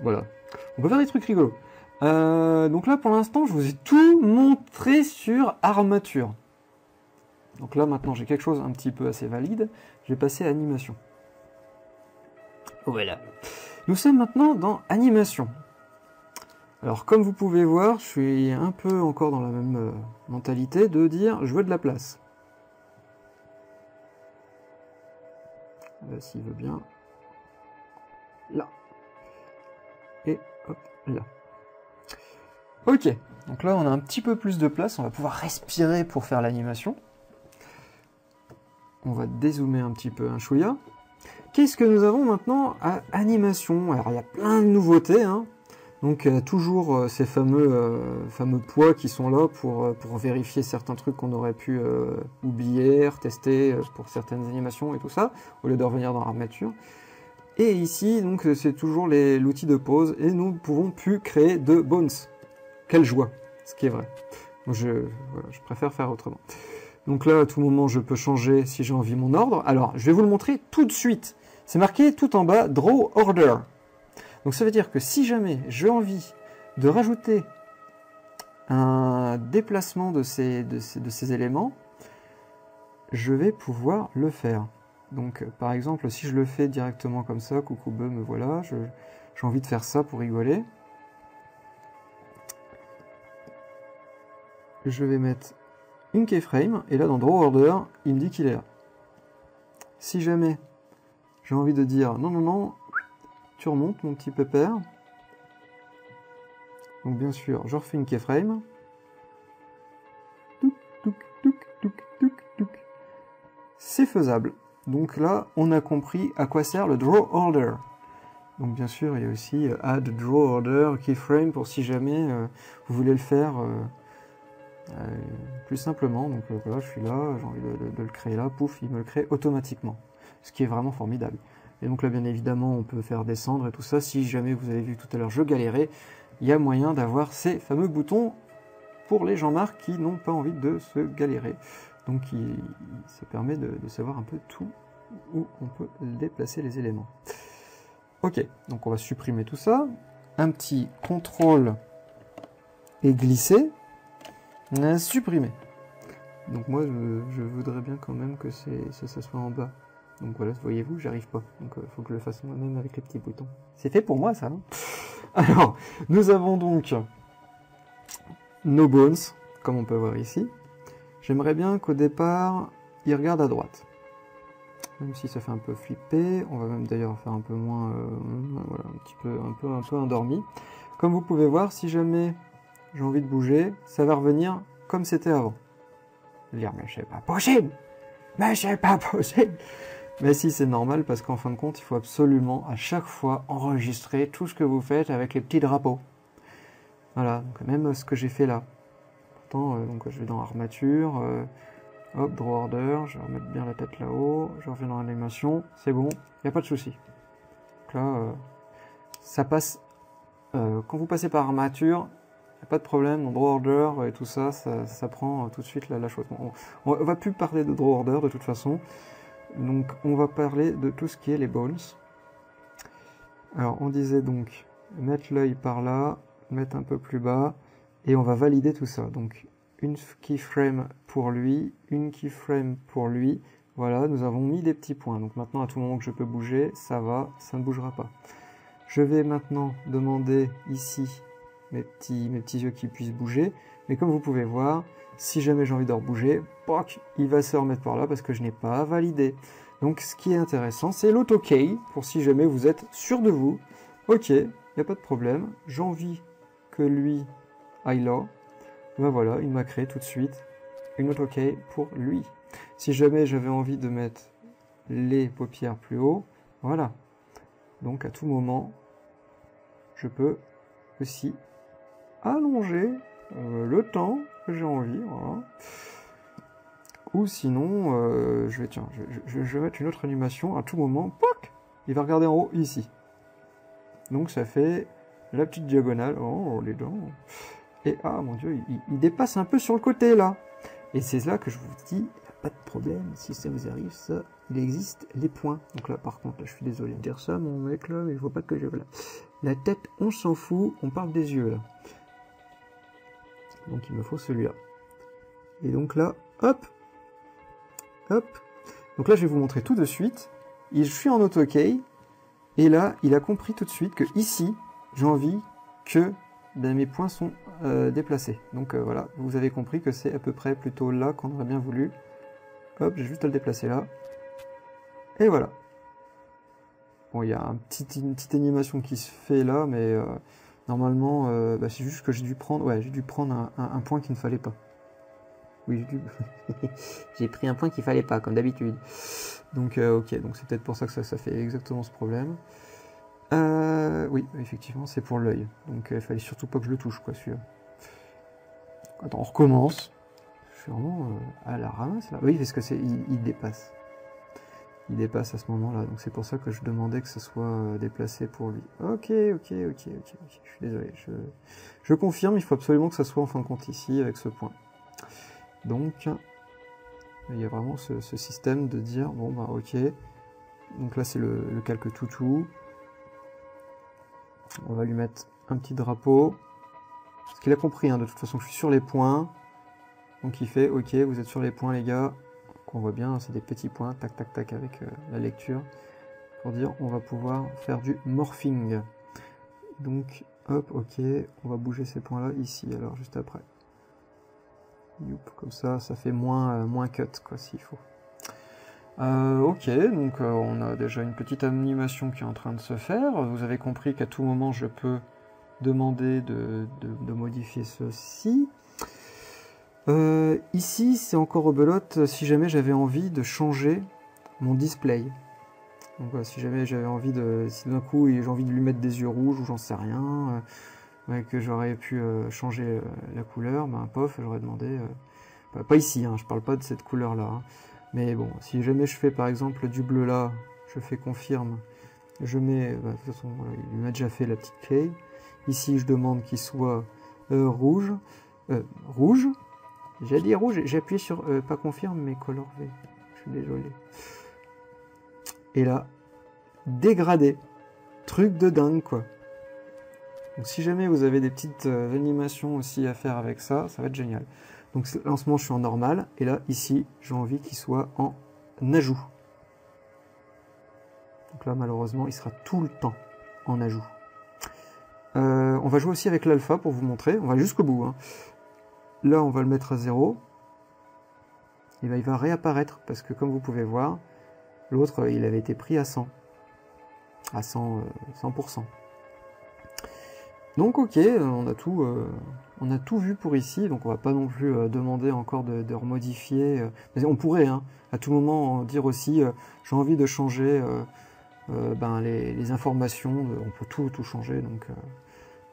Voilà. On peut faire des trucs rigolos. Donc là, pour l'instant, je vous ai tout montré sur armature. Donc là, maintenant, j'ai quelque chose un petit peu assez valide. Je vais passer à animation. Voilà. Nous sommes maintenant dans animation. Alors, comme vous pouvez voir, je suis un peu encore dans la même mentalité de dire, je veux de la place. S'il veut bien. Là. Et hop, là. Ok, donc là on a un petit peu plus de place, on va pouvoir respirer pour faire l'animation. On va dézoomer un petit peu un chouïa. Qu'est-ce que nous avons maintenant à animation? Alors il y a plein de nouveautés, hein. Donc toujours ces fameux poids qui sont là pour vérifier certains trucs qu'on aurait pu oublier, tester pour certaines animations et tout ça, au lieu de revenir dans l'armature. Et ici, donc c'est toujours l'outil de pause, et nous ne pouvons plus créer de bones. Quelle joie, ce qui est vrai. Donc voilà, je préfère faire autrement. Donc là, à tout moment, je peux changer si j'ai envie mon ordre. Alors, je vais vous le montrer tout de suite. C'est marqué tout en bas, Draw Order. Donc ça veut dire que si jamais j'ai envie de rajouter un déplacement de ces éléments, je vais pouvoir le faire. Donc par exemple, si je le fais directement comme ça, coucou be, me voilà, j'ai envie de faire ça pour rigoler. Je vais mettre une keyframe, et là dans Draw Order, il me dit qu'il est là. Si jamais j'ai envie de dire non, non, non, tu remontes mon petit pépère. Donc bien sûr, je refais une keyframe. C'est faisable. Donc là, on a compris à quoi sert le Draw Order. Donc bien sûr, il y a aussi Add Draw Order Keyframe pour si jamais vous voulez le faire plus simplement. Donc voilà, je suis là, j'ai envie de le créer là, pouf, il me le crée automatiquement. Ce qui est vraiment formidable. Et donc là, bien évidemment, on peut faire descendre et tout ça. Si jamais vous avez vu tout à l'heure, je galérais, il y a moyen d'avoir ces fameux boutons pour les Jean-Marc qui n'ont pas envie de se galérer. Donc ça permet de savoir un peu tout où on peut déplacer les éléments. Ok, donc on va supprimer tout ça. Un petit contrôle et glisser. Supprimer. Donc moi, je voudrais bien quand même que ça soit en bas. Donc voilà, voyez-vous, j'arrive pas. Donc il faut que je le fasse moi-même avec les petits boutons. C'est fait pour moi, ça. Hein. Alors, nous avons donc nos bones, comme on peut voir ici. J'aimerais bien qu'au départ, il regarde à droite. Même si ça fait un peu flipper, on va même d'ailleurs faire un peu moins, voilà, un peu endormi. Comme vous pouvez voir, si jamais j'ai envie de bouger, ça va revenir comme c'était avant. Dire, mais c'est pas possible! Mais c'est pas possible! Mais si, c'est normal, parce qu'en fin de compte, il faut absolument, à chaque fois, enregistrer tout ce que vous faites avec les petits drapeaux. Voilà, donc même ce que j'ai fait là. Pourtant, donc je vais dans armature, hop, Draw Order, je vais remettre bien la tête là-haut, je reviens dans l'animation, c'est bon, il n'y a pas de souci. Donc là, ça passe, quand vous passez par armature, il n'y a pas de problème, dans Draw Order et tout ça, ça prend tout de suite la chose. Bon, on va plus parler de Draw Order de toute façon. Donc on va parler de tout ce qui est les bones. Alors on disait donc mettre l'œil par là, mettre un peu plus bas, et on va valider tout ça. Donc une keyframe pour lui, une keyframe pour lui. Voilà, nous avons mis des petits points. Donc maintenant à tout moment que je peux bouger, ça va, ça ne bougera pas. Je vais maintenant demander ici mes petits yeux qui puissent bouger. Mais comme vous pouvez voir, si jamais j'ai envie de rebouger, poc, il va se remettre par là parce que je n'ai pas validé. Donc ce qui est intéressant, c'est l'auto-key, pour si jamais vous êtes sûr de vous. Ok, il n'y a pas de problème, j'ai envie que lui aille là. Ben voilà, il m'a créé tout de suite une auto-key pour lui. Si jamais j'avais envie de mettre les paupières plus haut, voilà. Donc à tout moment, je peux aussi allonger le temps que j'ai envie, voilà. Ou sinon, je vais mettre une autre animation, à tout moment, poc, il va regarder en haut, ici. Donc ça fait la petite diagonale, oh les dents, et ah mon dieu, il dépasse un peu sur le côté là. Et c'est là que je vous dis, il n'y a pas de problème, si ça vous arrive, ça, il existe les points. Donc là par contre, là, je suis désolé de dire ça mon mec là, mais je vois pas que j'ai là. La tête, on s'en fout, on parle des yeux là. Donc il me faut celui-là. Et donc là, hop, hop. Donc là je vais vous montrer tout de suite. Je suis en auto-key. Et là, il a compris tout de suite que ici, j'ai envie que mes points sont déplacés. Donc voilà, vous avez compris que c'est à peu près plutôt là qu'on aurait bien voulu. Hop, j'ai juste à le déplacer là. Et voilà. Bon, il y a une petite animation qui se fait là, mais normalement, c'est juste que j'ai dû prendre, un point qu'il ne fallait pas. Oui, j'ai pris un point qu'il fallait pas, comme d'habitude. Donc, ok, donc c'est peut-être pour ça que ça fait exactement ce problème. Oui, effectivement, c'est pour l'œil. Donc, il fallait surtout pas que je le touche, quoi, celui-là. Attends, on recommence. Je suis vraiment à la ramasse, là. Oui, parce que il dépasse. Il dépasse à ce moment-là, donc c'est pour ça que je demandais que ce soit déplacé pour lui. Ok, je suis désolé. Je confirme, il faut absolument que ça soit en fin de compte ici, avec ce point. Donc, il y a vraiment ce système de dire, bon bah ok, donc là c'est le calque toutou, on va lui mettre un petit drapeau, parce qu'il a compris, hein, de toute façon je suis sur les points, donc il fait, ok, vous êtes sur les points les gars, donc on voit bien, c'est des petits points, tac tac tac avec la lecture, pour dire on va pouvoir faire du morphing. Donc hop, ok, on va bouger ces points là ici, alors juste après. Comme ça fait moins cut, quoi, s'il faut. Ok, donc on a déjà une petite animation qui est en train de se faire. Vous avez compris qu'à tout moment, je peux demander de modifier ceci. Ici, c'est encore rebelote si jamais j'avais envie de changer mon display. Donc voilà, si jamais j'avais envie si d'un coup j'ai envie de lui mettre des yeux rouges ou j'en sais rien, que j'aurais pu changer la couleur, ben pof, j'aurais demandé, pas ici, hein, je parle pas de cette couleur là, hein, mais bon, si jamais je fais par exemple du bleu là, je fais confirme, je mets, de toute façon il m'a déjà fait la petite clé, ici je demande qu'il soit rouge, j'ai dit rouge, j'ai appuyé sur pas confirme mais color V, je suis désolé, et là, dégradé, truc de dingue quoi. Donc si jamais vous avez des petites animations aussi à faire avec ça, ça va être génial. Donc là en ce moment je suis en normal, et là ici j'ai envie qu'il soit en ajout. Donc là malheureusement il sera tout le temps en ajout. On va jouer aussi avec l'alpha pour vous montrer, on va aller jusqu'au bout. Hein. Là on va le mettre à 0, et ben, il va réapparaître, parce que comme vous pouvez voir, l'autre il avait été pris à 100. À 100%. Donc ok, on a tout vu pour ici, donc on va pas non plus demander encore de remodifier. Mais on pourrait hein, à tout moment dire aussi, j'ai envie de changer les informations, on peut tout changer, donc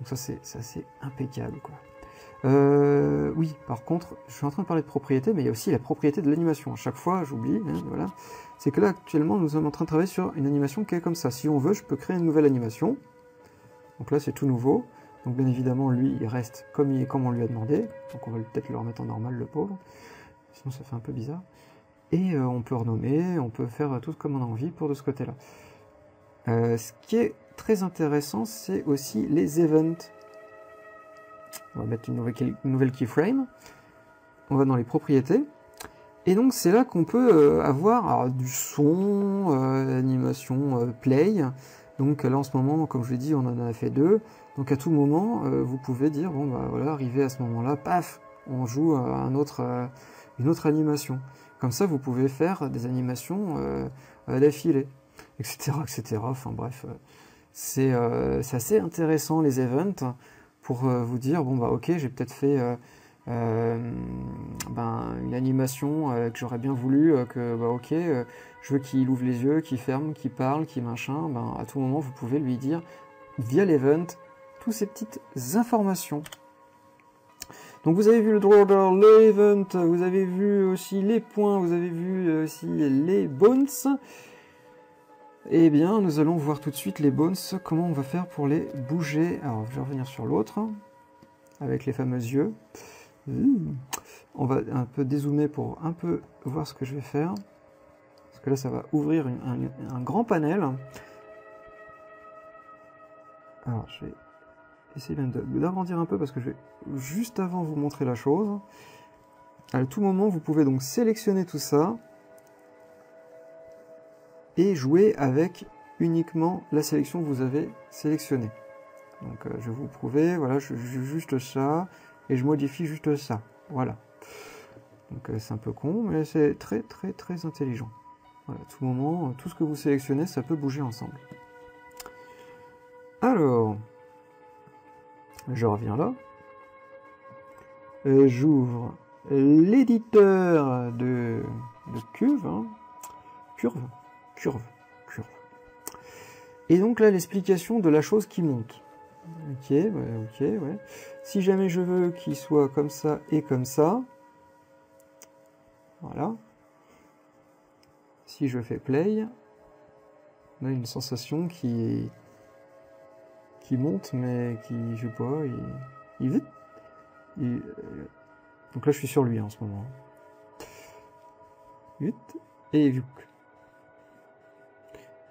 ça c'est impeccable quoi. Oui, par contre, je suis en train de parler de propriété, mais il y a aussi la propriété de l'animation. À chaque fois, j'oublie, hein, voilà. C'est que là, actuellement, nous sommes en train de travailler sur une animation qui est comme ça. Si on veut, je peux créer une nouvelle animation. Donc là, c'est tout nouveau. Donc bien évidemment, lui, il reste comme on lui a demandé. Donc on va peut-être le remettre en normal, le pauvre. Sinon, ça fait un peu bizarre. Et on peut renommer, on peut faire tout comme on a envie pour de ce côté-là. Ce qui est très intéressant, c'est aussi les events. On va mettre une nouvelle keyframe. On va dans les propriétés. Et donc c'est là qu'on peut avoir du son, animation, play. Donc là en ce moment, comme je l'ai dit, on en a fait 2. Donc à tout moment, vous pouvez dire, bon bah voilà, arrivé à ce moment-là, paf, on joue une autre animation. Comme ça, vous pouvez faire des animations d'affilée, etc., etc. Enfin bref, c'est assez intéressant les events pour vous dire, bon bah ok, j'ai peut-être fait une animation que j'aurais bien voulu, je veux qu'il ouvre les yeux, qu'il ferme, qu'il parle, qu'il machin, à tout moment vous pouvez lui dire via l'event toutes ces petites informations. Donc vous avez vu le draw order, l'event, vous avez vu aussi les points, vous avez vu aussi les bones. Eh bien, nous allons voir tout de suite les bones, comment on va faire pour les bouger. Alors, je vais revenir sur l'autre, avec les fameux yeux. On va un peu dézoomer pour un peu voir ce que je vais faire. Parce que là, ça va ouvrir un grand panel. Alors, je vais essayer même d'agrandir un peu parce que je vais juste avant vous montrer la chose. À tout moment, vous pouvez donc sélectionner tout ça et jouer avec uniquement la sélection que vous avez sélectionnée. Donc je vais vous prouver, voilà, je joue juste ça et je modifie juste ça. Voilà. Donc c'est un peu con, mais c'est très très très intelligent. Voilà, à tout moment, tout ce que vous sélectionnez, ça peut bouger ensemble. Alors, je reviens là. J'ouvre l'éditeur de curve, curve. Et donc là, l'explication de la chose qui monte. Ok, ouais. Si jamais je veux qu'il soit comme ça et comme ça, voilà. Si je fais play, on a une sensation qui monte, mais qui, je sais pas, donc là, je suis sur lui en ce moment. Et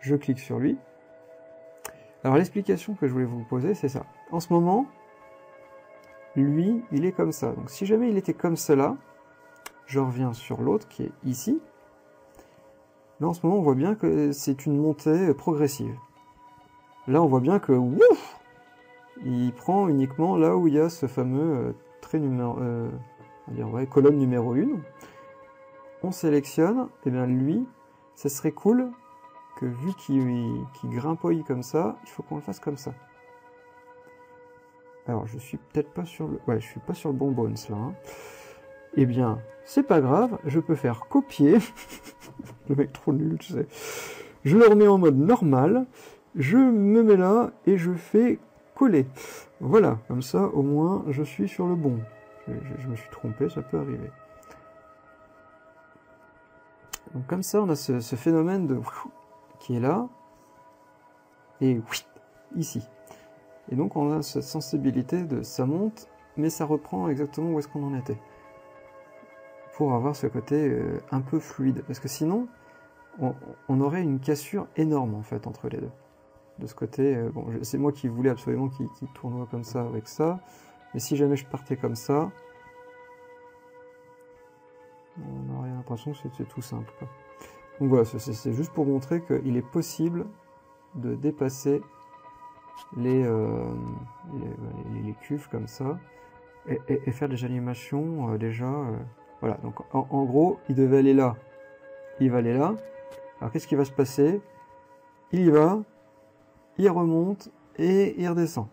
je clique sur lui. Alors l'explication que je voulais vous poser, c'est ça. En ce moment, lui, il est comme ça. Donc si jamais il était comme cela, je reviens sur l'autre qui est ici. Là en ce moment, on voit bien que c'est une montée progressive. Là, on voit bien que ouf, il prend uniquement là où il y a ce fameux trait numéro, colonne numéro 1. On sélectionne, et bien lui, ça serait cool que vu qu'il grimpouille comme ça, il faut qu'on le fasse comme ça. Alors, je suis peut-être pas sur le... Ouais, je suis pas sur le bon bones, là. Hein. Eh bien, c'est pas grave, je peux faire copier. Le mec trop nul, tu sais. Je le remets en mode normal, je me mets là, et je fais coller. Voilà, comme ça, au moins, je suis sur le bon. Je me suis trompé, ça peut arriver. Donc comme ça, on a ce phénomène de... qui est là, et ici. Et donc on a cette sensibilité de ça monte, mais ça reprend exactement où est-ce qu'on en était. Pour avoir ce côté un peu fluide. Parce que sinon, on aurait une cassure énorme en fait entre les deux. De ce côté, bon, c'est moi qui voulais absolument qu'il tournoie comme ça avec ça, mais si jamais je partais comme ça, on aurait l'impression que c'est tout simple, quoi. Donc voilà, c'est juste pour montrer qu'il est possible de dépasser les cuves comme ça et faire des animations déjà. Voilà, donc en gros, il devait aller là, il va aller là. Alors qu'est-ce qui va se passer? Il y va, il remonte et il redescend.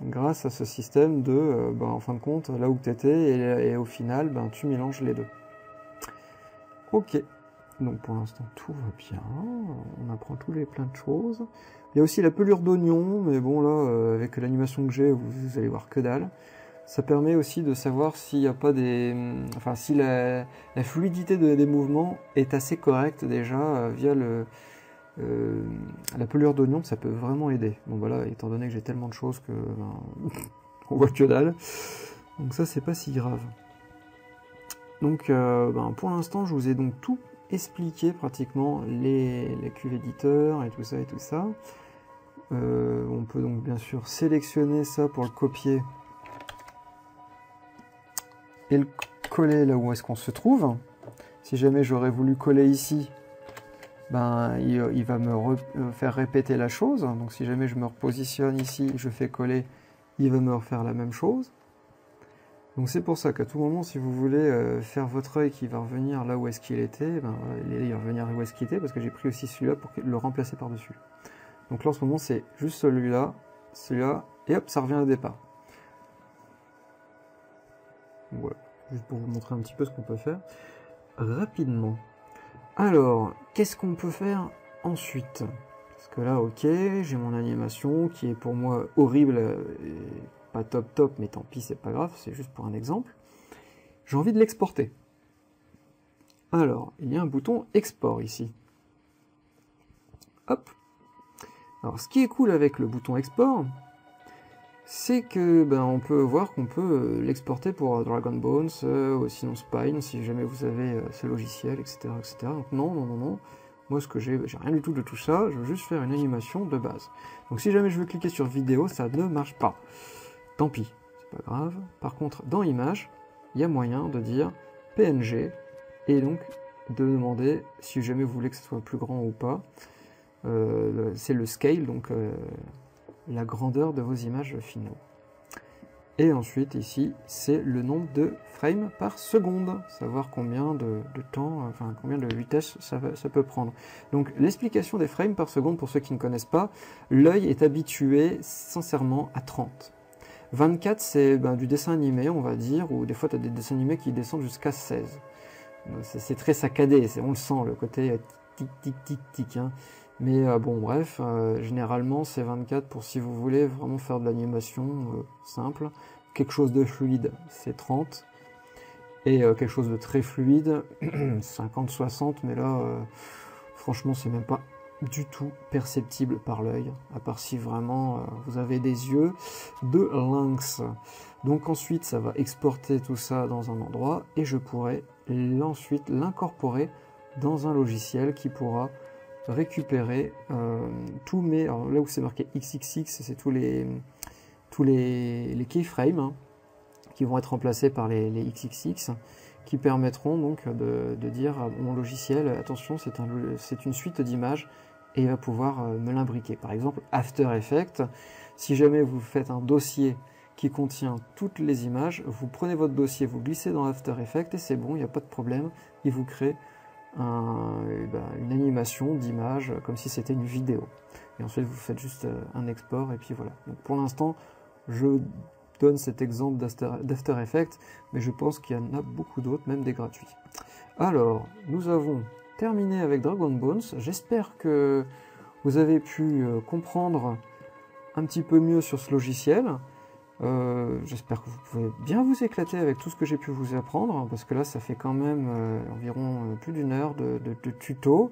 Grâce à ce système de, en fin de compte, là où tu étais et au final, tu mélanges les deux. Ok, donc pour l'instant tout va bien, on apprend plein de choses. Il y a aussi la pelure d'oignon, mais bon là, avec l'animation que j'ai, vous allez voir que dalle. Ça permet aussi de savoir s'il n'y a pas des... Enfin, si la fluidité des mouvements est assez correcte déjà via la pelure d'oignon, ça peut vraiment aider. Bon voilà, étant donné que j'ai tellement de choses que on voit que dalle. Donc ça, c'est pas si grave. Donc pour l'instant, je vous ai donc tout expliqué pratiquement, les cuves éditeurs et tout ça et tout ça. On peut donc bien sûr sélectionner ça pour le copier et le coller là où est-ce qu'on se trouve. Si jamais j'aurais voulu coller ici, il va me faire répéter la chose. Donc si jamais je me repositionne ici, je fais coller, il va me refaire la même chose. Donc c'est pour ça qu'à tout moment, si vous voulez faire votre œil qui va revenir là où est-ce qu'il était, il va revenir là où est-ce qu'il était, parce que j'ai pris aussi celui-là pour le remplacer par-dessus. Donc là en ce moment c'est juste celui-là, et hop, ça revient au départ. Voilà, juste pour vous montrer un petit peu ce qu'on peut faire rapidement. Alors, qu'est-ce qu'on peut faire ensuite? Parce que là, ok, j'ai mon animation qui est pour moi horrible, et pas top, mais tant pis, c'est pas grave, c'est juste pour un exemple. J'ai envie de l'exporter. Alors, il y a un bouton export ici. Hop. Alors, ce qui est cool avec le bouton export, c'est que on peut voir qu'on peut l'exporter pour Dragon Bones, sinon Spine, si jamais vous avez ce logiciel, etc., etc. Donc non. Moi, ce que j'ai rien du tout de tout ça, je veux juste faire une animation de base. Donc si jamais je veux cliquer sur vidéo, ça ne marche pas. Tant pis, c'est pas grave. Par contre, dans Images, il y a moyen de dire PNG, et donc de demander si jamais vous voulez que ce soit plus grand ou pas. C'est le scale, donc la grandeur de vos images finaux. Et ensuite ici c'est le nombre de frames par seconde, savoir combien de temps, enfin combien de vitesse ça peut prendre. Donc l'explication des frames par seconde, pour ceux qui ne connaissent pas, l'œil est habitué sincèrement à 30. 24 c'est du dessin animé on va dire, ou des fois tu as des dessins animés qui descendent jusqu'à 16. C'est très saccadé, on le sent, le côté tic tic tic tic, hein. Mais bon bref, généralement c'est 24 pour si vous voulez vraiment faire de l'animation simple. Quelque chose de fluide, c'est 30. Et quelque chose de très fluide, 50-60, mais là, franchement c'est même pas du tout perceptible par l'œil, à part si vraiment vous avez des yeux de lynx. Donc ensuite ça va exporter tout ça dans un endroit, et je pourrai ensuite l'incorporer dans un logiciel qui pourra récupérer tous mes... Alors là où c'est marqué XXX, c'est tous les keyframes, hein, qui vont être remplacés par les XXX, qui permettront donc de dire à mon logiciel, attention, c'est une suite d'images, et il va pouvoir me l'imbriquer. Par exemple, After Effects, si jamais vous faites un dossier qui contient toutes les images, vous prenez votre dossier, vous glissez dans After Effects, et c'est bon, il n'y a pas de problème, il vous crée une animation d'image comme si c'était une vidéo. Et ensuite vous faites juste un export, et puis voilà. Donc pour l'instant, je donne cet exemple d'After Effects, mais je pense qu'il y en a beaucoup d'autres, même des gratuits. Alors, nous avons terminé avec Dragon Bones. J'espère que vous avez pu comprendre un petit peu mieux sur ce logiciel. J'espère que vous pouvez bien vous éclater avec tout ce que j'ai pu vous apprendre, parce que là ça fait quand même environ plus d'une heure de tuto,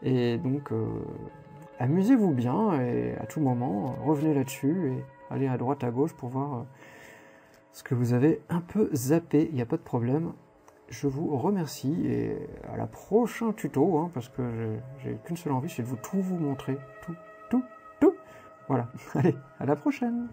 et donc amusez-vous bien, et à tout moment revenez là-dessus et allez à droite à gauche pour voir ce que vous avez un peu zappé, il n'y a pas de problème. Je vous remercie, et à la prochaine tuto, hein, parce que j'ai qu'une seule envie, c'est de tout vous montrer, tout. Voilà, allez, à la prochaine.